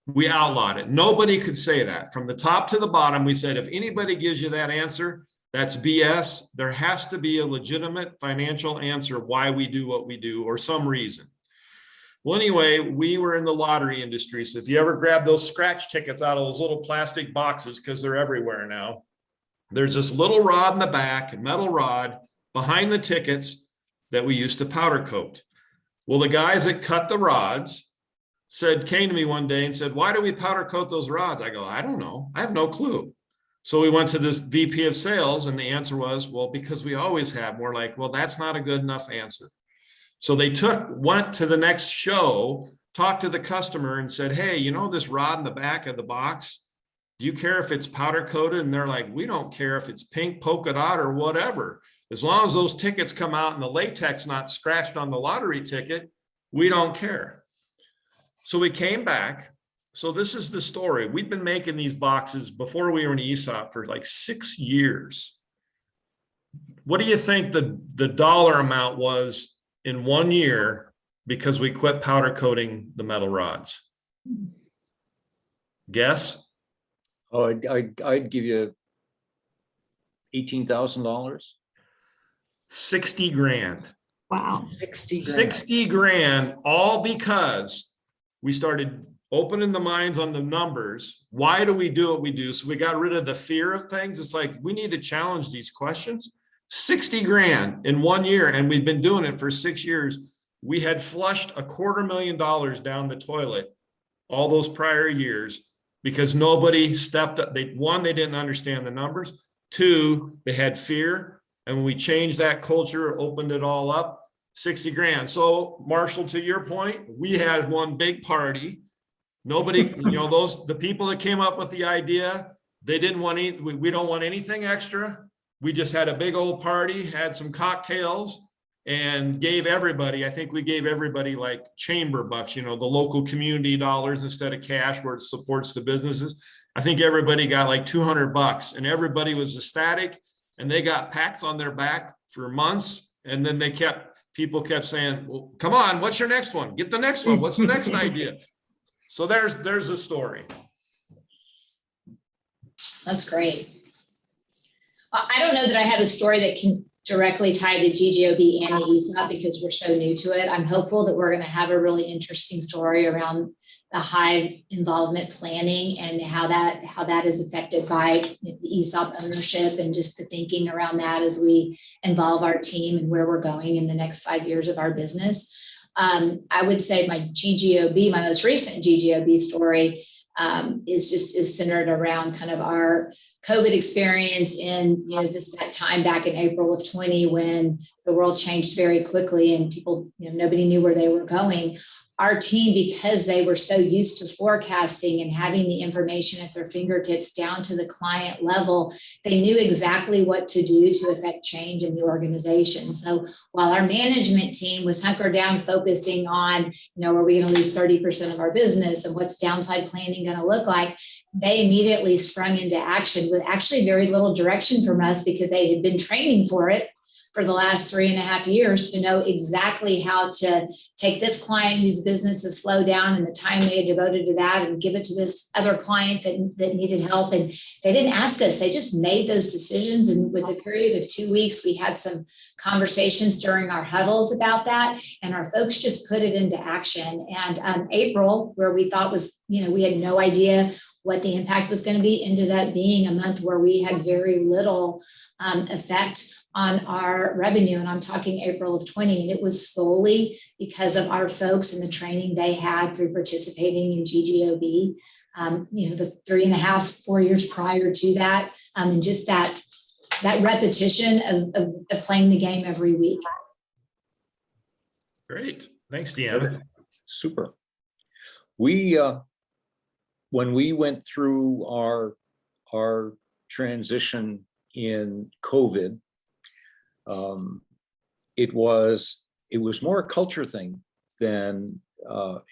We outlawed it. Nobody could say that. From the top to the bottom, we said, if anybody gives you that answer, that's BS. There has to be a legitimate financial answer why we do what we do, or some reason. Well, anyway, we were in the lottery industry. So if you ever grab those scratch tickets out of those little plastic boxes, because they're everywhere now, there's this little rod in the back, a metal rod behind the tickets that we used to powder coat. Well, the guys that cut the rods came to me one day and said, why do we powder coat those rods? I go, I don't know. I have no clue. So we went to this VP of sales, and the answer was, well, because we always have. We're like, well, that's not a good enough answer. So they went to the next show, talked to the customer and said, hey, this rod in the back of the box, do you care if it's powder coated? And they're like, we don't care if it's pink polka dot or whatever. As long as those tickets come out and the latex not scratched on the lottery ticket, we don't care. So we came back. So this is the story. We've been making these boxes before we were in ESOP for like 6 years. What do you think the dollar amount was in 1 year because we quit powder coating the metal rods? Guess? Oh, I'd give you $18,000. 60 grand. Wow. 60 grand. 60 grand, all because we started opening the minds on the numbers. Why do we do what we do? So we got rid of the fear of things. It's like, we need to challenge these questions. 60 grand in 1 year. And we've been doing it for 6 years. We had flushed $250,000 down the toilet all those prior years because nobody stepped up. One, they didn't understand the numbers. Two, they had fear. And when we changed that culture, opened it all up, 60 grand. So Marshall, to your point, we had one big party. Nobody, the people that came up with the idea, they didn't want we don't want anything extra. We just had a big old party, had some cocktails, and gave everybody, I think we gave everybody like chamber bucks, the local community dollars instead of cash where it supports the businesses. I think everybody got like $200 and everybody was ecstatic, and they got packs on their back for months. And then people kept saying, well, come on, what's your next one? Get the next one. What's the next idea? So there's a story. That's great. I don't know that I have a story that can directly tie to GGOB and the ESOP because we're so new to it. I'm hopeful that we're going to have a really interesting story around the high involvement planning and how that is affected by the ESOP ownership and just the thinking around that as we involve our team and where we're going in the next 5 years of our business. I would say my most recent GGOB story is centered around kind of our COVID experience in, that time back in April of 20 when the world changed very quickly and people, nobody knew where they were going. Our team, because they were so used to forecasting and having the information at their fingertips down to the client level, they knew exactly what to do to affect change in the organization. So while our management team was hunkered down, focusing on, are we going to lose 30% of our business and what's downside planning going to look like, they immediately sprung into action with actually very little direction from us because they had been training for it for the last 3.5 years to know exactly how to take this client whose business is slowed down and the time they had devoted to that and give it to this other client that needed help. And they didn't ask us, they just made those decisions. And with a period of 2 weeks, we had some conversations during our huddles about that. And our folks just put it into action. And April, where we thought was, we had no idea what the impact was going to be, ended up being a month where we had very little effect on our revenue. And I'm talking April of 20. And it was solely because of our folks and the training they had through participating in GGOB, the 3.5, 4 years prior to that. And just that repetition of playing the game every week. Great. Thanks, Deanna. Super. We, when we went through our transition in COVID, it was more a culture thing than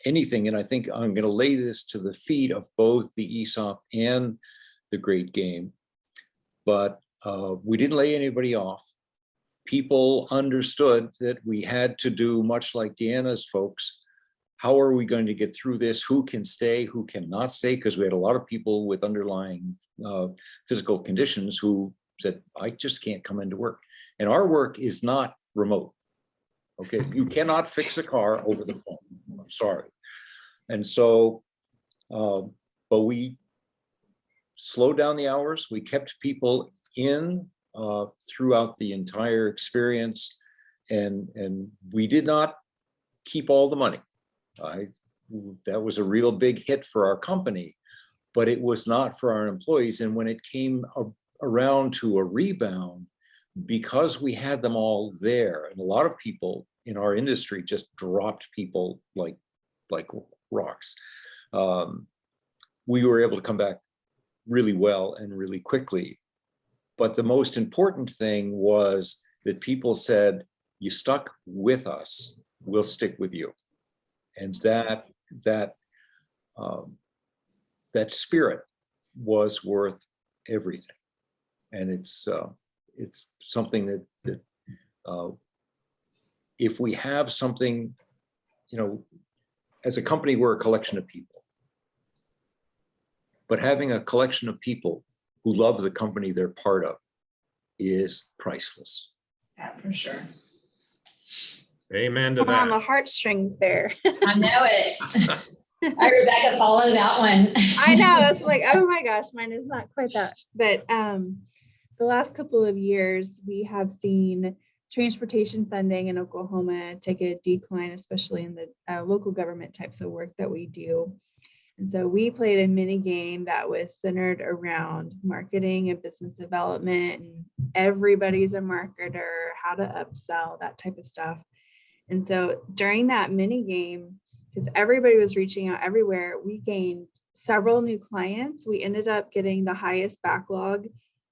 anything. And I think I'm going to lay this to the feet of both the Esop and the Great Game. But we didn't lay anybody off. People understood that we had to do much like Deanna's folks. How are we going to get through this? Who can stay? Who cannot stay? Because we had a lot of people with underlying physical conditions who said, I just can't come into work. And our work is not remote. Okay, you cannot fix a car over the phone. I'm sorry. And so, but we slowed down the hours. We kept people in throughout the entire experience, and we did not keep all the money. That was a real big hit for our company, but it was not for our employees. And when it came around to a rebound, because we had them all there, and a lot of people in our industry just dropped people like rocks, we were able to come back really well and really quickly. But the most important thing was that people said, you stuck with us, we'll stick with you. And that spirit was worth everything. And it's something that if we have something, as a company, we're a collection of people. But having a collection of people who love the company they're part of is priceless. Yeah, for sure. Amen to On the that. heartstrings there. I know it. All right, Rebecca, follow that one. I know. It's like, oh my gosh, mine is not quite that. But the last couple of years, we have seen transportation funding in Oklahoma take a decline, especially in the local government types of work that we do. And so we played a mini game that was centered around marketing and business development, and everybody's a marketer, how to upsell, that type of stuff. And so during that mini game, because everybody was reaching out everywhere, we gained several new clients. We ended up getting the highest backlog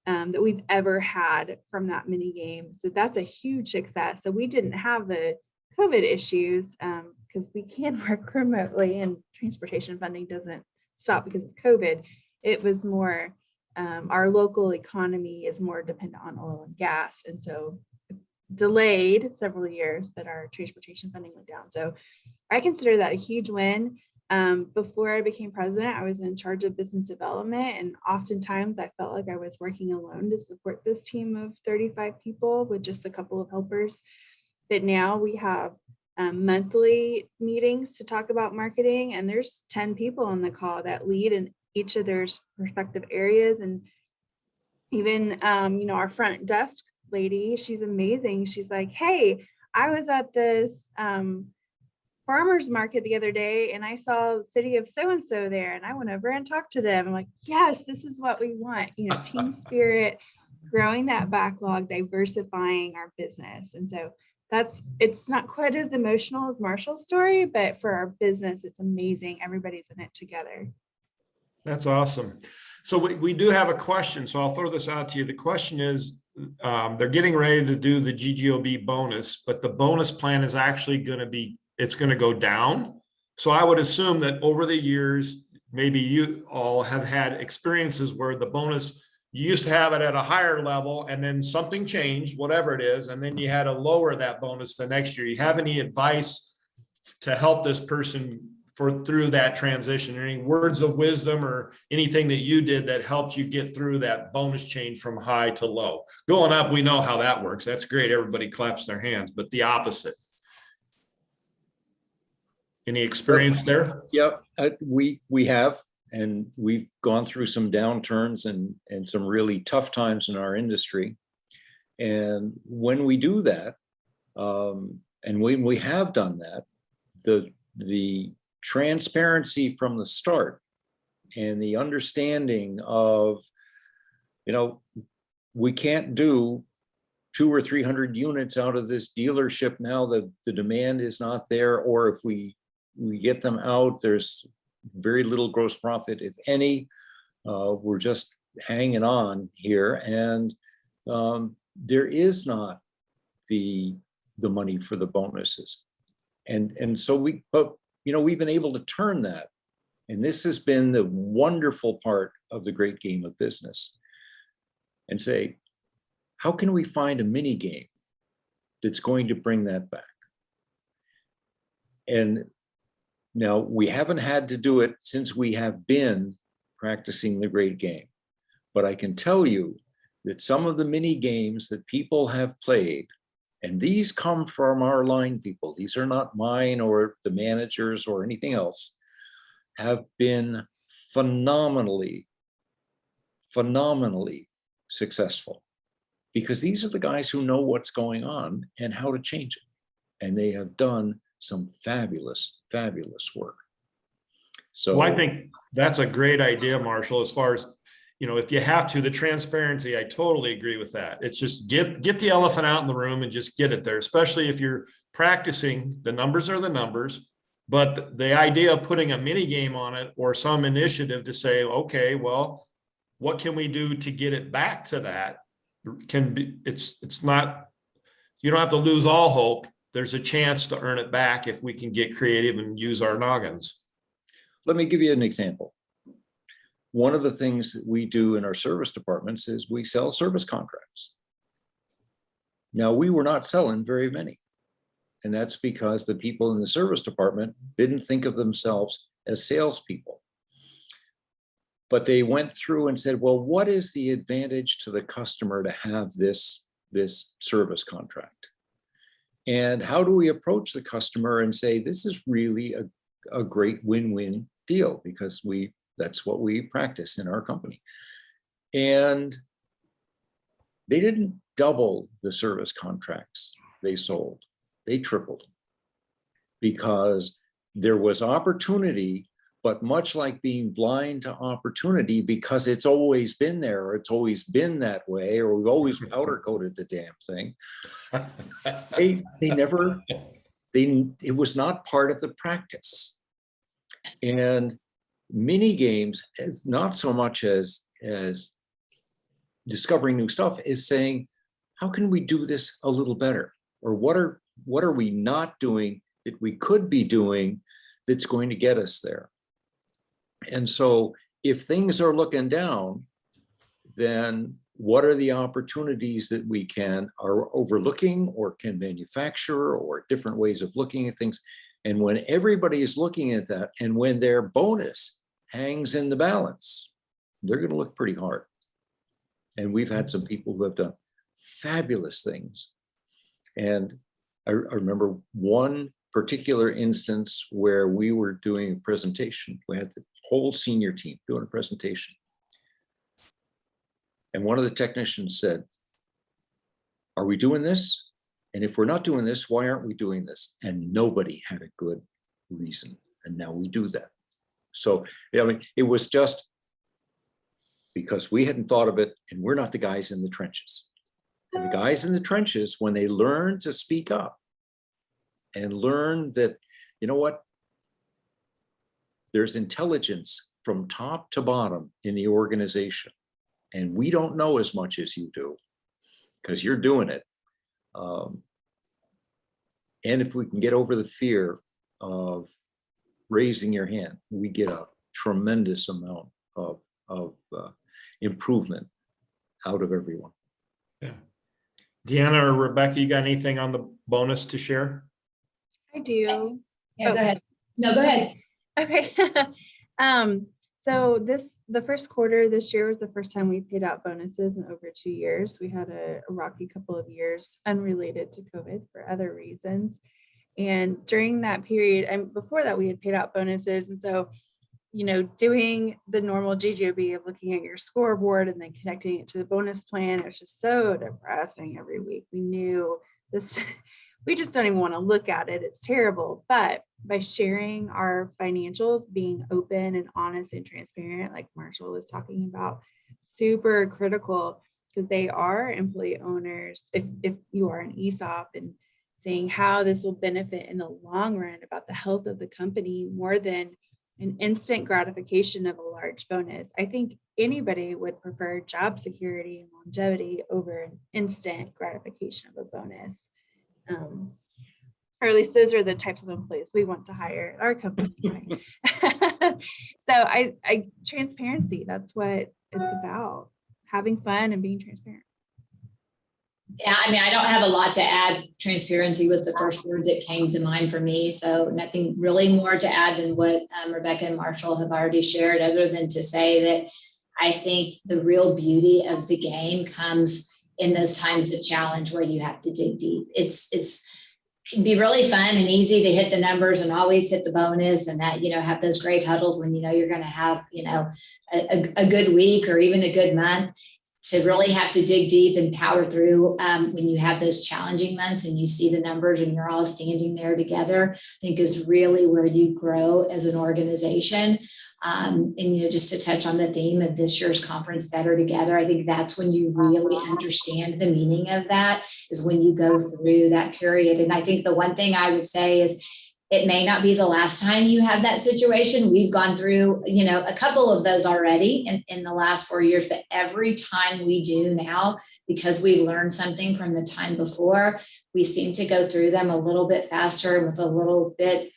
that we've ever had from that mini game. So that's a huge success. So we didn't have the COVID issues because we can work remotely and transportation funding doesn't stop because of COVID. It was more, our local economy is more dependent on oil and gas. And so delayed several years, but our transportation funding went down. So I consider that a huge win. Before I became president, I was in charge of business development, and oftentimes I felt like I was working alone to support this team of 35 people with just a couple of helpers. But now we have monthly meetings to talk about marketing, and there's 10 people on the call that lead in each of their respective areas. And even, our front desk lady, she's amazing. She's like, hey, I was at this farmer's market the other day and I saw city of so-and-so there and I went over and talked to them. I'm like, yes, this is what we want, team spirit, growing that backlog, diversifying our business. And so it's not quite as emotional as Marshall's story, but for our business, it's amazing. Everybody's in it together. That's awesome. So we do have a question. So I'll throw this out to you. The question is, they're getting ready to do the GGOB bonus, but the bonus plan is actually it's going to go down. So I would assume that over the years, maybe you all have had experiences where the bonus you used to have it at a higher level and then something changed, whatever it is, and then you had to lower that bonus the next year. You have any advice to help this person through that transition? Any words of wisdom or anything that you did that helped you get through that bonus change from high to low? Going up, we know how that works. That's great. Everybody claps their hands, but the opposite. Any experience there? Yeah, we have, and we've gone through some downturns and some really tough times in our industry. And when we do that, and when we have done that, the transparency from the start and the understanding of, we can't do 200 or 300 units out of this dealership now. The demand is not there, or if we get them out, there's very little gross profit, if any. We're just hanging on here, and there is not the money for the bonuses, and so we've been able to turn that, and this has been the wonderful part of the great game of business, and say, how can we find a mini game that's going to bring that back? And now, we haven't had to do it since we have been practicing the great game, but I can tell you that some of the mini games that people have played, and these come from our line people, these are not mine or the managers or anything else, have been phenomenally successful, because these are the guys who know what's going on and how to change it. And they have done some fabulous work. So well, I think that's a great idea, Marshall, as far as, if you have to, the transparency, I totally agree with that. It's just get the elephant out in the room and just get it there, especially if you're practicing. The numbers are the numbers, but the idea of putting a mini game on it or some initiative to say, okay, well, what can we do to get it back to that? It's not, you don't have to lose all hope. There's a chance to earn it back if we can get creative and use our noggins. Let me give you an example. One of the things that we do in our service departments is we sell service contracts. Now, we were not selling very many, and that's because the people in the service department didn't think of themselves as salespeople. But they went through and said, well, what is the advantage to the customer to have this service contract? And how do we approach the customer and say, this is really a great win-win deal, because that's what we practice in our company. And they didn't double the service contracts they sold, they tripled, because there was opportunity. But much like being blind to opportunity, because it's always been there, or it's always been that way, or we've always powder coated the damn thing, it was not part of the practice. And mini games is not so much as discovering new stuff, is saying, how can we do this a little better? Or what are we not doing that we could be doing that's going to get us there? And so if things are looking down, then what are the opportunities that we are overlooking or can manufacture, or different ways of looking at things? And when everybody is looking at that, and when their bonus hangs in the balance, they're going to look pretty hard. And we've had some people who have done fabulous things. And I remember one particular instance where we were doing a presentation. We had the whole senior team doing a presentation. And one of the technicians said, are we doing this? And if we're not doing this, why aren't we doing this? And nobody had a good reason. And now we do that. So, it was just because we hadn't thought of it, and we're not the guys in the trenches. And the guys in the trenches, when they learn to speak up and learn that, there's intelligence from top to bottom in the organization, and we don't know as much as you do because you're doing it. And if we can get over the fear of raising your hand, we get a tremendous amount of improvement out of everyone. Yeah. Deanna or Rebecca, you got anything on the bonus to share? I do. Yeah, Oh. go ahead. No, go ahead. Okay. So the first quarter this year was the first time we paid out bonuses in over 2 years. We had a rocky couple of years unrelated to COVID for other reasons. And during that period, and before that, we had paid out bonuses. And so, doing the normal GGOB of looking at your scoreboard and then connecting it to the bonus plan, it was just so depressing every week. We knew this, we just don't even want to look at it. It's terrible. But by sharing our financials, being open and honest and transparent, like Marshall was talking about, super critical, because they are employee owners. If you are an ESOP, and seeing how this will benefit in the long run about the health of the company more than an instant gratification of a large bonus. I think anybody would prefer job security and longevity over an instant gratification of a bonus. Or at least those are the types of employees we want to hire at our company. So I transparency, that's what it's about. Having fun and being transparent. Yeah, I mean, I don't have a lot to add. Transparency was the first word that came to mind for me. So nothing really more to add than what Rebecca and Marshall have already shared, other than to say that I think the real beauty of the game comes in those times of challenge where you have to dig deep. It can be really fun and easy to hit the numbers and always hit the bonus, and that, have those great huddles when you're going to have, a good week or even a good month. To really have to dig deep and power through when you have those challenging months and you see the numbers and you're all standing there together, I think is really where you grow as an organization. And just to touch on the theme of this year's conference, Better Together, I think that's when you really understand the meaning of that, is when you go through that period. And I think the one thing I would say is, it may not be the last time you have that situation. We've gone through, a couple of those already in the last 4 years, but every time we do now, because we learned something from the time before, we seem to go through them a little bit faster and with a little bit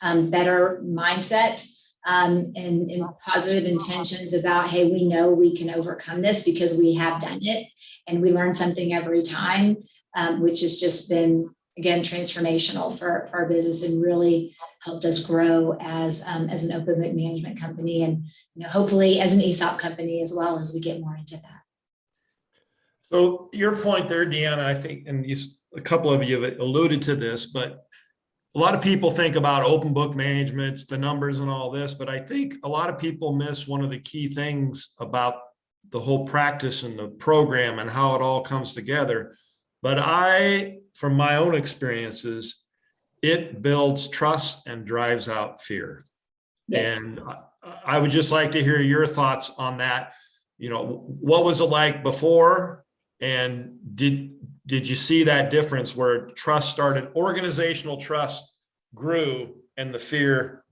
better mindset and positive intentions about, hey, we know we can overcome this because we have done it, and we learn something every time, which has just been, again, transformational for our business and really helped us grow as an open book management company, and hopefully as an ESOP company as well, as we get more into that. So your point there, Deanna, I think, and a couple of you have alluded to this, but a lot of people think about open book management, the numbers and all this, but I think a lot of people miss one of the key things about the whole practice and the program and how it all comes together. But from my own experiences, it builds trust and drives out fear. Yes. And I would just like to hear your thoughts on that. What was it like before? And did you see that difference where trust started, organizational trust grew and the fear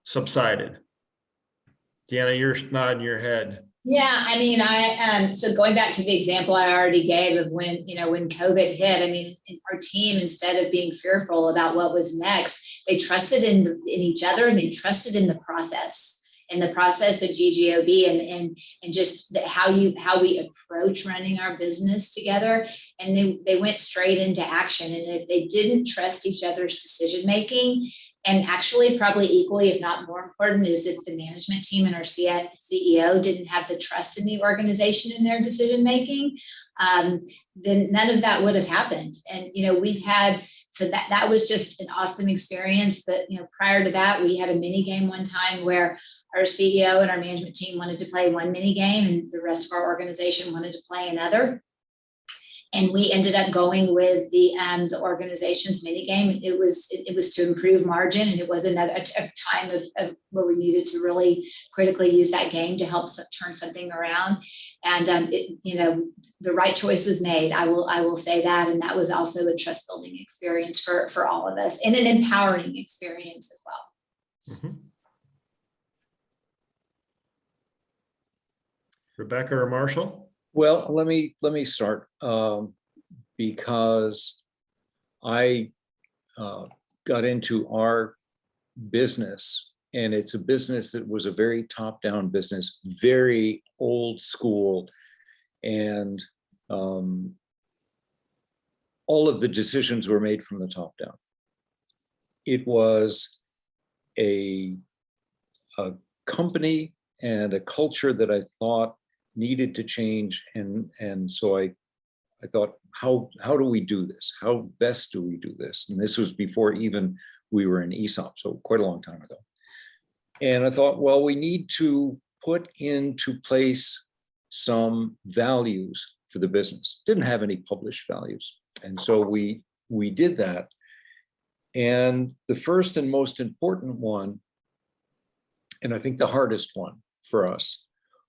subsided? Deanna, you're nodding your head. Yeah, I mean, so going back to the example I already gave of when COVID hit, I mean, our team, instead of being fearful about what was next, they trusted in each other, and they trusted in the process of GGOB and just how we approach running our business together. And they went straight into action. And if they didn't trust each other's decision-making, and actually probably equally, if not more important, is if the management team and our CEO didn't have the trust in the organization in their decision-making, then none of that would have happened. And, we've had, so that was just an awesome experience. But, prior to that, we had a mini game one time where our CEO and our management team wanted to play one mini game and the rest of our organization wanted to play another. And we ended up going with the organization's mini game. It was to improve margin, and it was a time of where we needed to really critically use that game to help turn something around. And the right choice was made. I will say that, and that was also a trust building experience for all of us, and an empowering experience as well. Mm-hmm. Rebecca or Marshall? Well, let me start because I got into our business, and it's a business that was a very top-down business, very old school. And all of the decisions were made from the top down. It was a company and a culture that I thought needed to change. And so I thought, how do we do this? How best do we do this? And this was before even we were in Esop, so quite a long time ago. And I thought, well, we need to put into place some values for the business. Didn't have any published values. And so we did that. And the first and most important one, and I think the hardest one for us,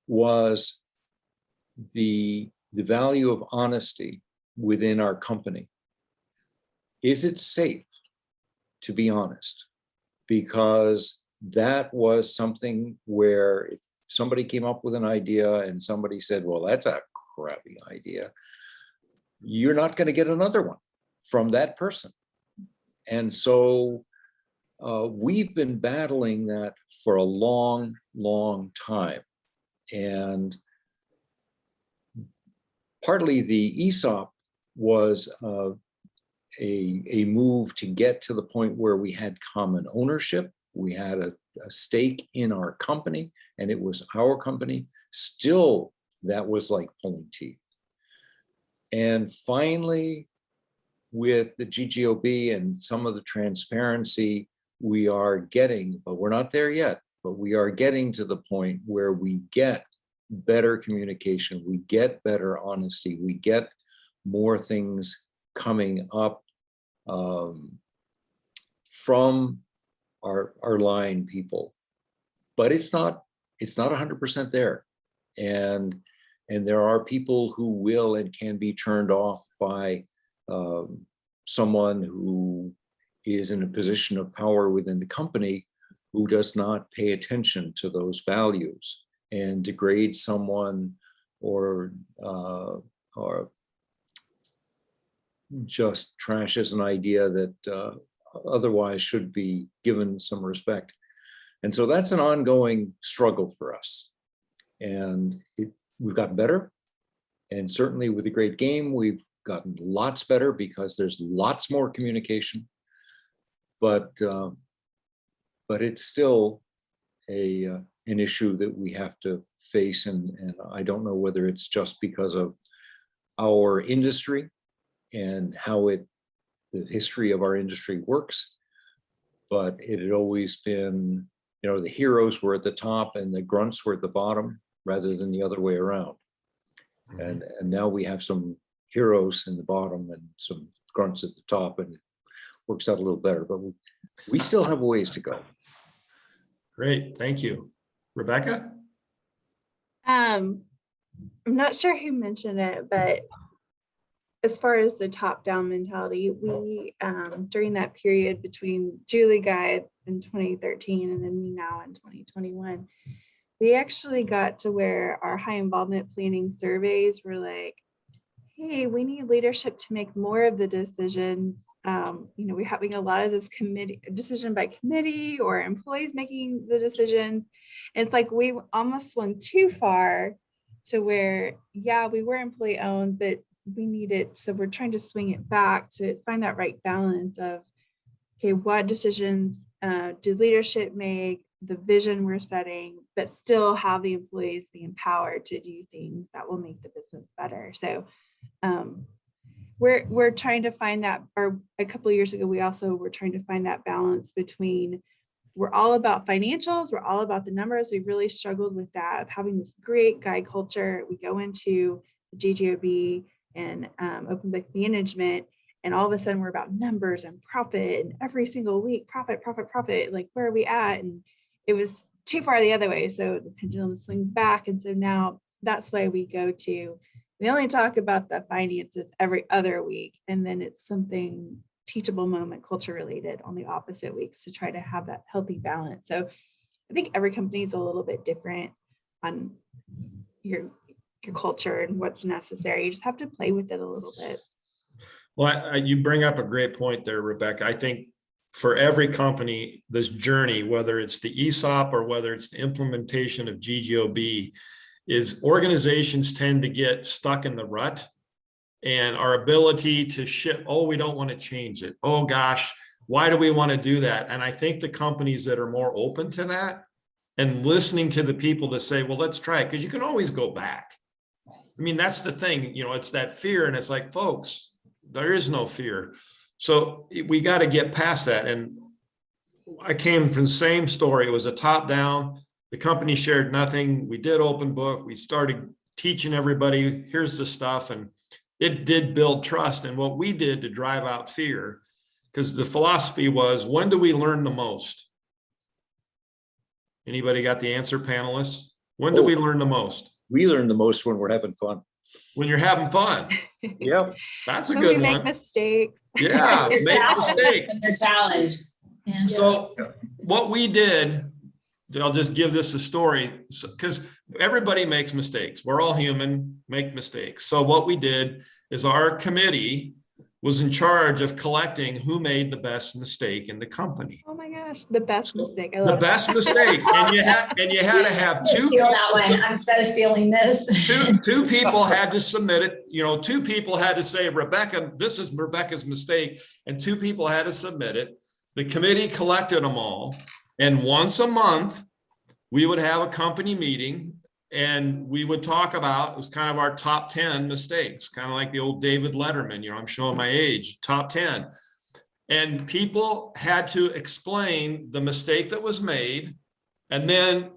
was the value of honesty within our company. Is it safe to be honest? Because that was something where if somebody came up with an idea and somebody said, well, that's a crappy idea, you're not going to get another one from that person. And so we've been battling that for a long, long time. And partly the ESOP was a move to get to the point where we had common ownership. We had a stake in our company, and it was our company. Still, that was like pulling teeth. And finally, with the GGOB and some of the transparency we are getting, but we're not there yet, but we are getting to the point where we get better communication, we get better honesty, we get more things coming up from our line people. But it's not 100% there. And there are people who will and can be turned off by someone who is in a position of power within the company who does not pay attention to those values and degrade someone or just trashes an idea that otherwise should be given some respect. And so that's an ongoing struggle for us. And we've gotten better. And certainly with the great game, we've gotten lots better because there's lots more communication. But it's still an issue that we have to face. And I don't know whether it's just because of our industry and how the history of our industry works, but it had always been, the heroes were at the top and the grunts were at the bottom rather than the other way around. Mm-hmm. And now we have some heroes in the bottom and some grunts at the top, and it works out a little better, but we still have a ways to go. Great, thank you. Rebecca? I'm not sure who mentioned it, but as far as the top-down mentality, we during that period between Julie Guy in 2013 and then me now in 2021, we actually got to where our high involvement planning surveys were like, hey, we need leadership to make more of the decisions. We're having a lot of this decision by committee or employees making the decisions. And it's like we almost swung too far to where, yeah, we were employee owned, but we need it. So we're trying to swing it back to find that right balance of, okay, what decisions do leadership make, the vision we're setting, but still have the employees be empowered to do things that will make the business better. So we're trying to find that, or a couple of years ago, we also were trying to find that balance between, we're all about financials, we're all about the numbers. We really struggled with that, of having this great guide culture. We go into the GGOB and open book management, and all of a sudden we're about numbers and profit, and every single week, profit, like where are we at? And it was too far the other way. So the pendulum swings back. And so now that's why we only talk about the finances every other week. And then it's something teachable moment, culture related on the opposite weeks to try to have that healthy balance. So I think every company is a little bit different on your culture and what's necessary. You just have to play with it a little bit. Well, you bring up a great point there, Rebecca. I think for every company, this journey, whether it's the ESOP or whether it's the implementation of GGOB, is organizations tend to get stuck in the rut, and our ability to shift, oh, we don't want to change it. Oh gosh, why do we want to do that? And I think the companies that are more open to that and listening to the people to say, well, let's try it, because you can always go back. I mean, that's the thing, it's that fear, and it's like, folks, there is no fear. So we got to get past that. And I came from the same story. It was a top down. The company shared nothing. We did open book. We started teaching everybody, here's the stuff. And it did build trust. And what we did to drive out fear, because the philosophy was, when do we learn the most? Anybody got the answer, panelists? When do we learn the most? We learn the most when we're having fun. When you're having fun. Yep. That's a When good we make one. mistakes. Yeah, They're make challenged, mistakes. and they're challenged. Yeah. So what we did, I'll just give this a story, because everybody makes mistakes. We're all human, make mistakes. So what we did is our committee was in charge of collecting who made the best mistake in the company. Oh my gosh, the best mistake. I The love best that. mistake. And you had to have I'm gonna two. steal that one. I'm so stealing this. Two people had to submit it. Two people had to say, Rebecca, this is Rebecca's mistake. And two people had to submit it. The committee collected them all. And once a month, we would have a company meeting and we would talk about, it was kind of our top 10 mistakes, kind of like the old David Letterman, I'm showing my age, top 10. And people had to explain the mistake that was made. And then,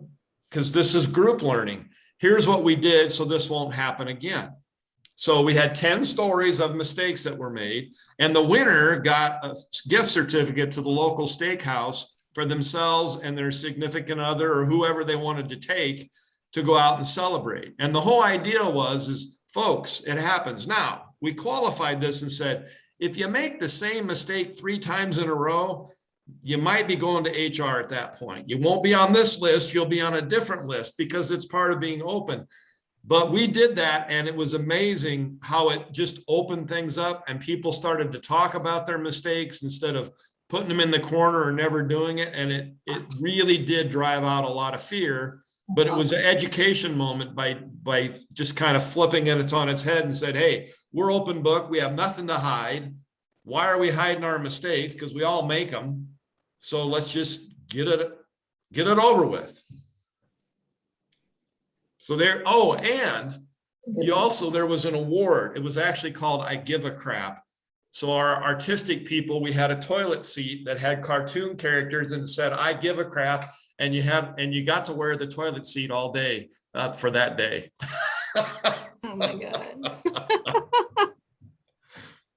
because this is group learning, here's what we did so this won't happen again. So we had 10 stories of mistakes that were made, and the winner got a gift certificate to the local steakhouse for themselves and their significant other or whoever they wanted to take to go out and celebrate. And the whole idea is, folks, it happens. Now, we qualified this and said, if you make the same mistake 3 times in a row, you might be going to HR at that point. You won't be on this list, you'll be on a different list, because it's part of being open. But we did that, and it was amazing how it just opened things up, and people started to talk about their mistakes instead of putting them in the corner or never doing it. And it really did drive out a lot of fear. But it was an education moment by just kind of flipping it on its head and said, hey, we're open book. We have nothing to hide. Why are we hiding our mistakes? Because we all make them. So let's just get it over with. So there, and there was an award. It was actually called I Give a Crap. So our artistic people, we had a toilet seat that had cartoon characters and it said, I give a crap. And you got to wear the toilet seat all day for that day. Oh my God.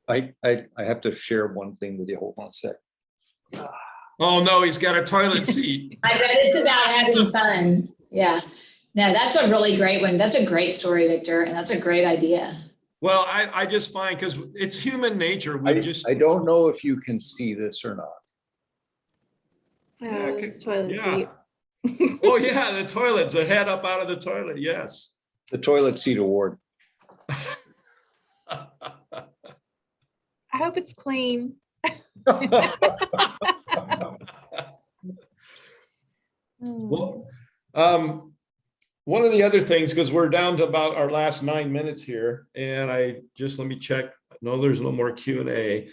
I have to share one thing with you. Hold on a sec. Oh no, he's got a toilet seat. I bet it's about having fun. Yeah. No, that's a really great one. That's a great story, Victor. And that's a great idea. Well, I just find, because it's human nature. I don't know if you can see this or not. Oh, it's toilet seat. Oh yeah, the toilet's a head up out of the toilet. Yes. The toilet seat award. I hope it's clean. Well, one of the other things, because we're down to about our last 9 minutes here, and let me check. No, there's no more Q&A.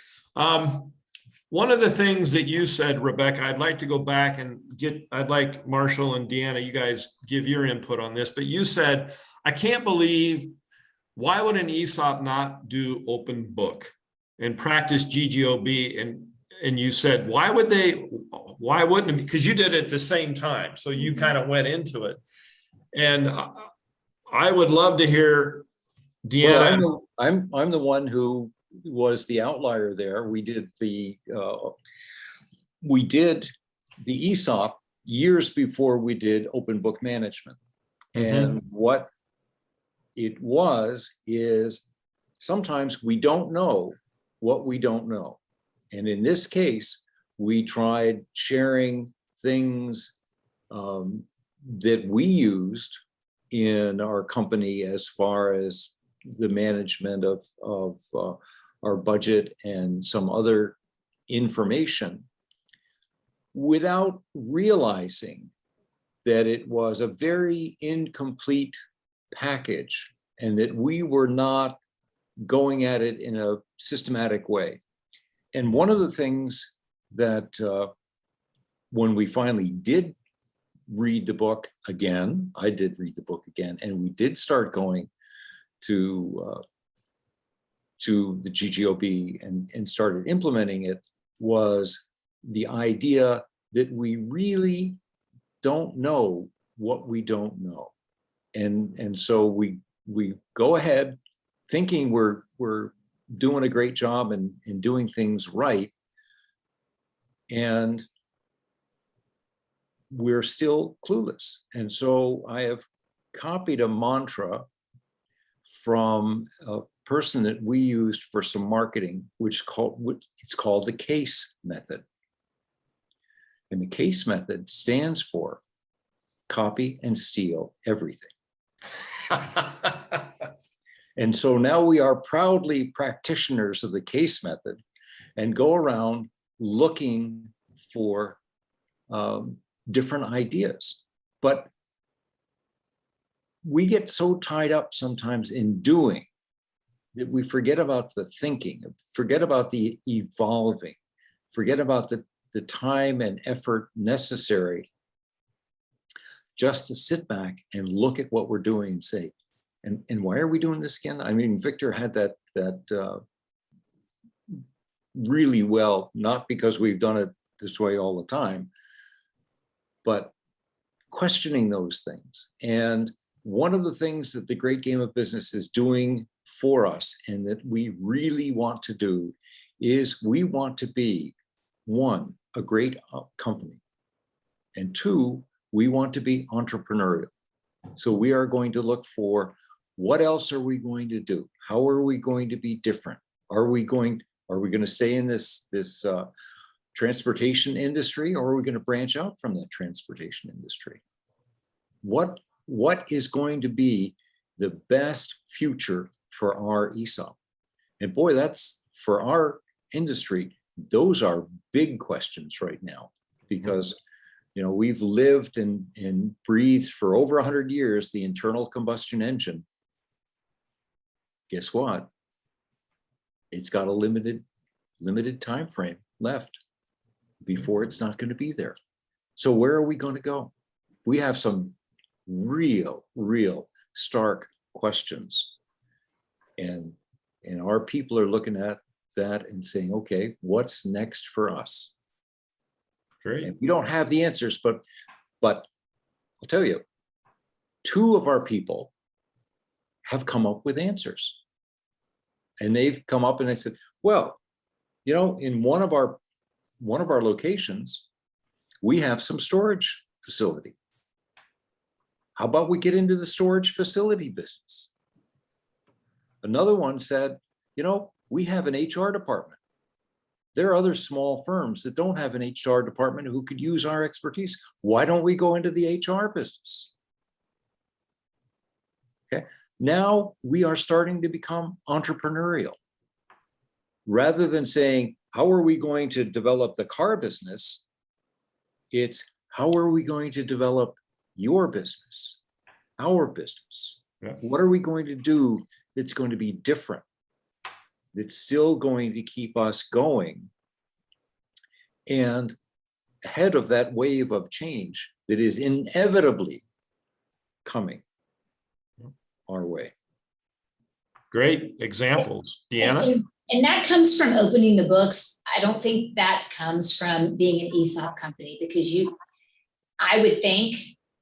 One of the things that you said, Rebecca, I'd like to go back and I'd like Marshall and Deanna, you guys give your input on this, but you said, I can't believe, why would an ESOP not do open book and practice GGOB? And you said, why wouldn't it? Because you did it at the same time. So you kind of went into it. And I would love to hear Deanna. Well, I'm the one who was the outlier there. We did the ESOP years before we did open book management. And what it is sometimes we don't know what we don't know. And in this case, we tried sharing things that we used in our company as far as the management of our budget and some other information, without realizing that it was a very incomplete package and that we were not going at it in a systematic way. And one of the things that when we finally did read the book again, I did read the book again, and we did start going to the GGOB and started implementing it, was the idea that we really don't know what we don't know. And so we go ahead thinking we're doing a great job and doing things right. And we're still clueless. And so I have copied a mantra from a person that we used for some marketing, which it's called the CASE method. And the CASE method stands for copy and steal everything. And so now we are proudly practitioners of the CASE method and go around looking for different ideas. But we get so tied up sometimes in doing that we forget about the thinking, forget about the evolving, forget about the time and effort necessary just to sit back and look at what we're doing and say, and why are we doing this again? I mean, Victor had that really well, not because we've done it this way all the time, but questioning those things. And one of the things that the Great Game of Business is doing for us, and that we really want to do, is we want to be, one, a great company, and two, we want to be entrepreneurial. So we are going to look for, what else are we going to do? How are we going to be different? Are we going to stay in this transportation industry, or are we going to branch out from that transportation industry? What is going to be the best future for our ESOP? And boy, that's, for our industry, those are big questions right now, because we've lived and breathed for over 100 years the internal combustion engine. Guess what? It's got a limited time frame left before it's not going to be there. So where are we going to go? We have some real stark questions, and our people are looking at that and saying, okay, what's next for us? Great. And we don't have the answers, but I'll tell you, two of our people have come up with answers. And they've come up and they said, well, in one of our locations, we have some storage facility. How about we get into the storage facility business? Another one said, we have an HR department. There are other small firms that don't have an HR department who could use our expertise. Why don't we go into the HR business? Okay. Now we are starting to become entrepreneurial. Rather than saying, how are we going to develop the car business? It's, how are we going to develop your business, our business? Yeah. What are we going to do that's going to be different, that's still going to keep us going and ahead of that wave of change that is inevitably coming our way? Great examples. Deanna? And that comes from opening the books. I don't think that comes from being an ESOP company, because I would think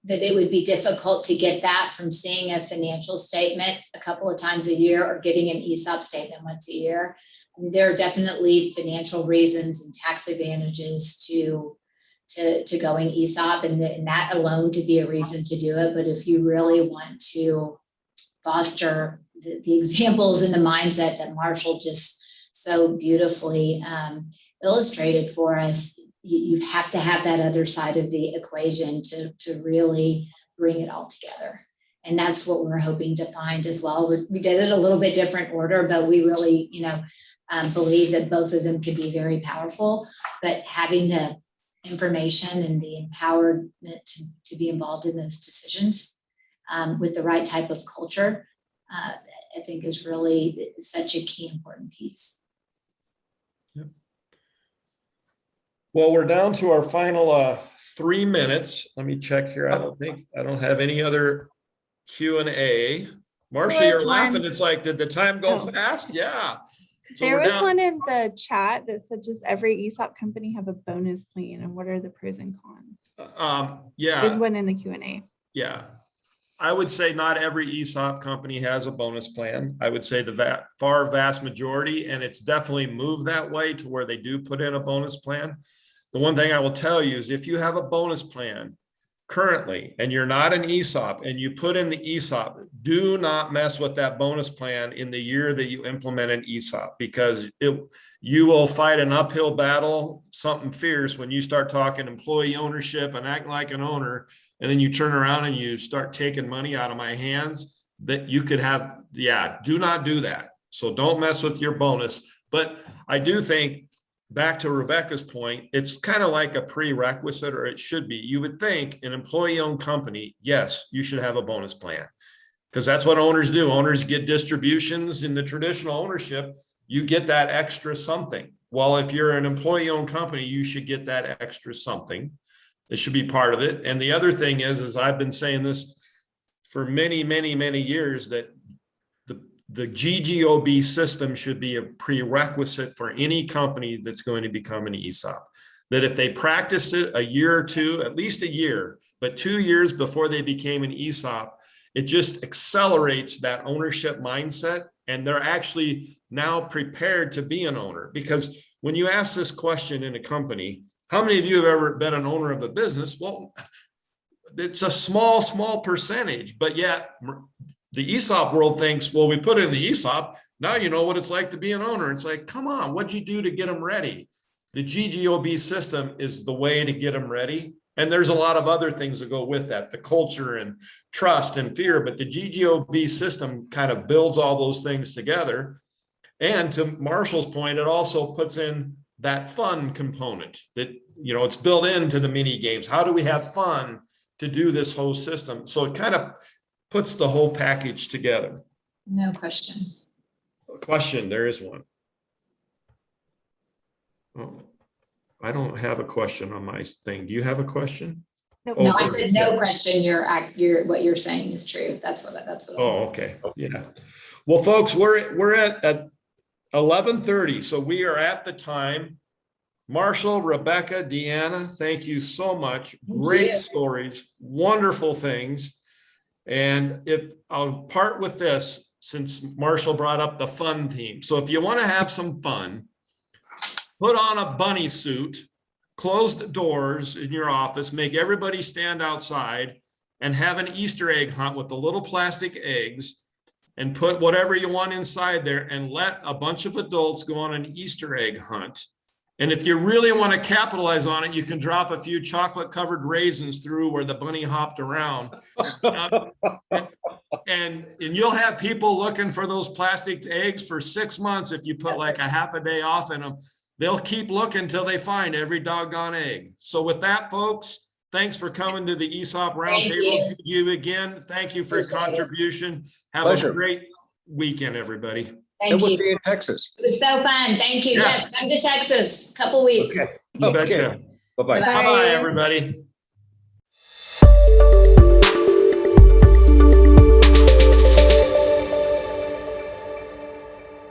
that it would be difficult to get that from seeing a financial statement a couple of times a year or getting an ESOP statement once a year. I mean, there are definitely financial reasons and tax advantages to going ESOP, and that alone could be a reason to do it. But if you really want to foster the examples and the mindset that Marshall just so beautifully illustrated for us, you have to have that other side of the equation to really bring it all together. And that's what we're hoping to find as well. We did it a little bit different order, but we really, believe that both of them could be very powerful. But having the information and the empowerment to be involved in those decisions with the right type of culture, I think is really such a key important piece. Well, we're down to our final 3 minutes. Let me check here. I don't have any other Q&A. Marcia, There you're was laughing. one. It's like, did the time go Oh. fast? Yeah. So There we're was down. one in the chat that said, does every ESOP company have a bonus plan and what are the pros and cons? Yeah, There's one in the Q&A. yeah. I would say not every ESOP company has a bonus plan. I would say the vast majority, and it's definitely moved that way to where they do put in a bonus plan. The one thing I will tell you is if you have a bonus plan currently and you're not an ESOP and you put in the ESOP, do not mess with that bonus plan in the year that you implement an ESOP, because you will fight an uphill battle, something fierce, when you start talking employee ownership and act like an owner. And then you turn around and you start taking money out of my hands that you could have. Yeah, do not do that. So don't mess with your bonus. But I do think, back to Rebecca's point, it's kind of like a prerequisite, or it should be. You would think an employee-owned company, yes, you should have a bonus plan, because that's what owners do. Owners get distributions in the traditional ownership. You get that extra something. Well, if you're an employee-owned company, you should get that extra something. It should be part of it. And the other thing is I've been saying this for many, many, many years, that the GGOB system should be a prerequisite for any company that's going to become an ESOP. That if they practice it a year or two, at least a year, but 2 years before they became an ESOP, it just accelerates that ownership mindset. And they're actually now prepared to be an owner. Because when you ask this question in a company, how many of you have ever been an owner of a business? Well, it's a small percentage, but yet the ESOP world thinks, well, we put it in the ESOP. Now you know what it's like to be an owner. It's like, come on, what'd you do to get them ready? The GGOB system is the way to get them ready. And there's a lot of other things that go with that, the culture and trust and fear, but the GGOB system kind of builds all those things together. And to Marshall's point, it also puts in that fun component that, you know, it's built into the mini games. How do we have fun to do this whole system? So it kind of puts the whole package together. No question. Question, there is one. Oh, I don't have a question on my thing. Do you have a question? Nope. Oh, No, I okay. said no question. What you're saying is true. That's what. Oh, okay. Yeah. Well, folks, we're at 11:30, so we are at the time. Marshall, Rebecca, Deanna, thank you so much. Great stories, wonderful things. And if I'll part with this, since Marshall brought up the fun theme. So if you want to have some fun, put on a bunny suit, close the doors in your office, make everybody stand outside, and have an Easter egg hunt with the little plastic eggs, and put whatever you want inside there, and let a bunch of adults go on an Easter egg hunt. And if you really want to capitalize on it, you can drop a few chocolate covered raisins through where the bunny hopped around. And you'll have people looking for those plastic eggs for 6 months. If you put like a half a day off in them, they'll keep looking till they find every doggone egg. So with that, folks, thanks for coming to the ESOP Roundtable. You again. Thank you for your contribution. Have Pleasure. a great weekend, everybody. And Thank we'll you. see you in Texas. It was so fun. Thank you. Yes. Yes, come to Texas. Couple weeks. Okay. You betcha. Bye-bye. Bye. Bye-bye, everybody.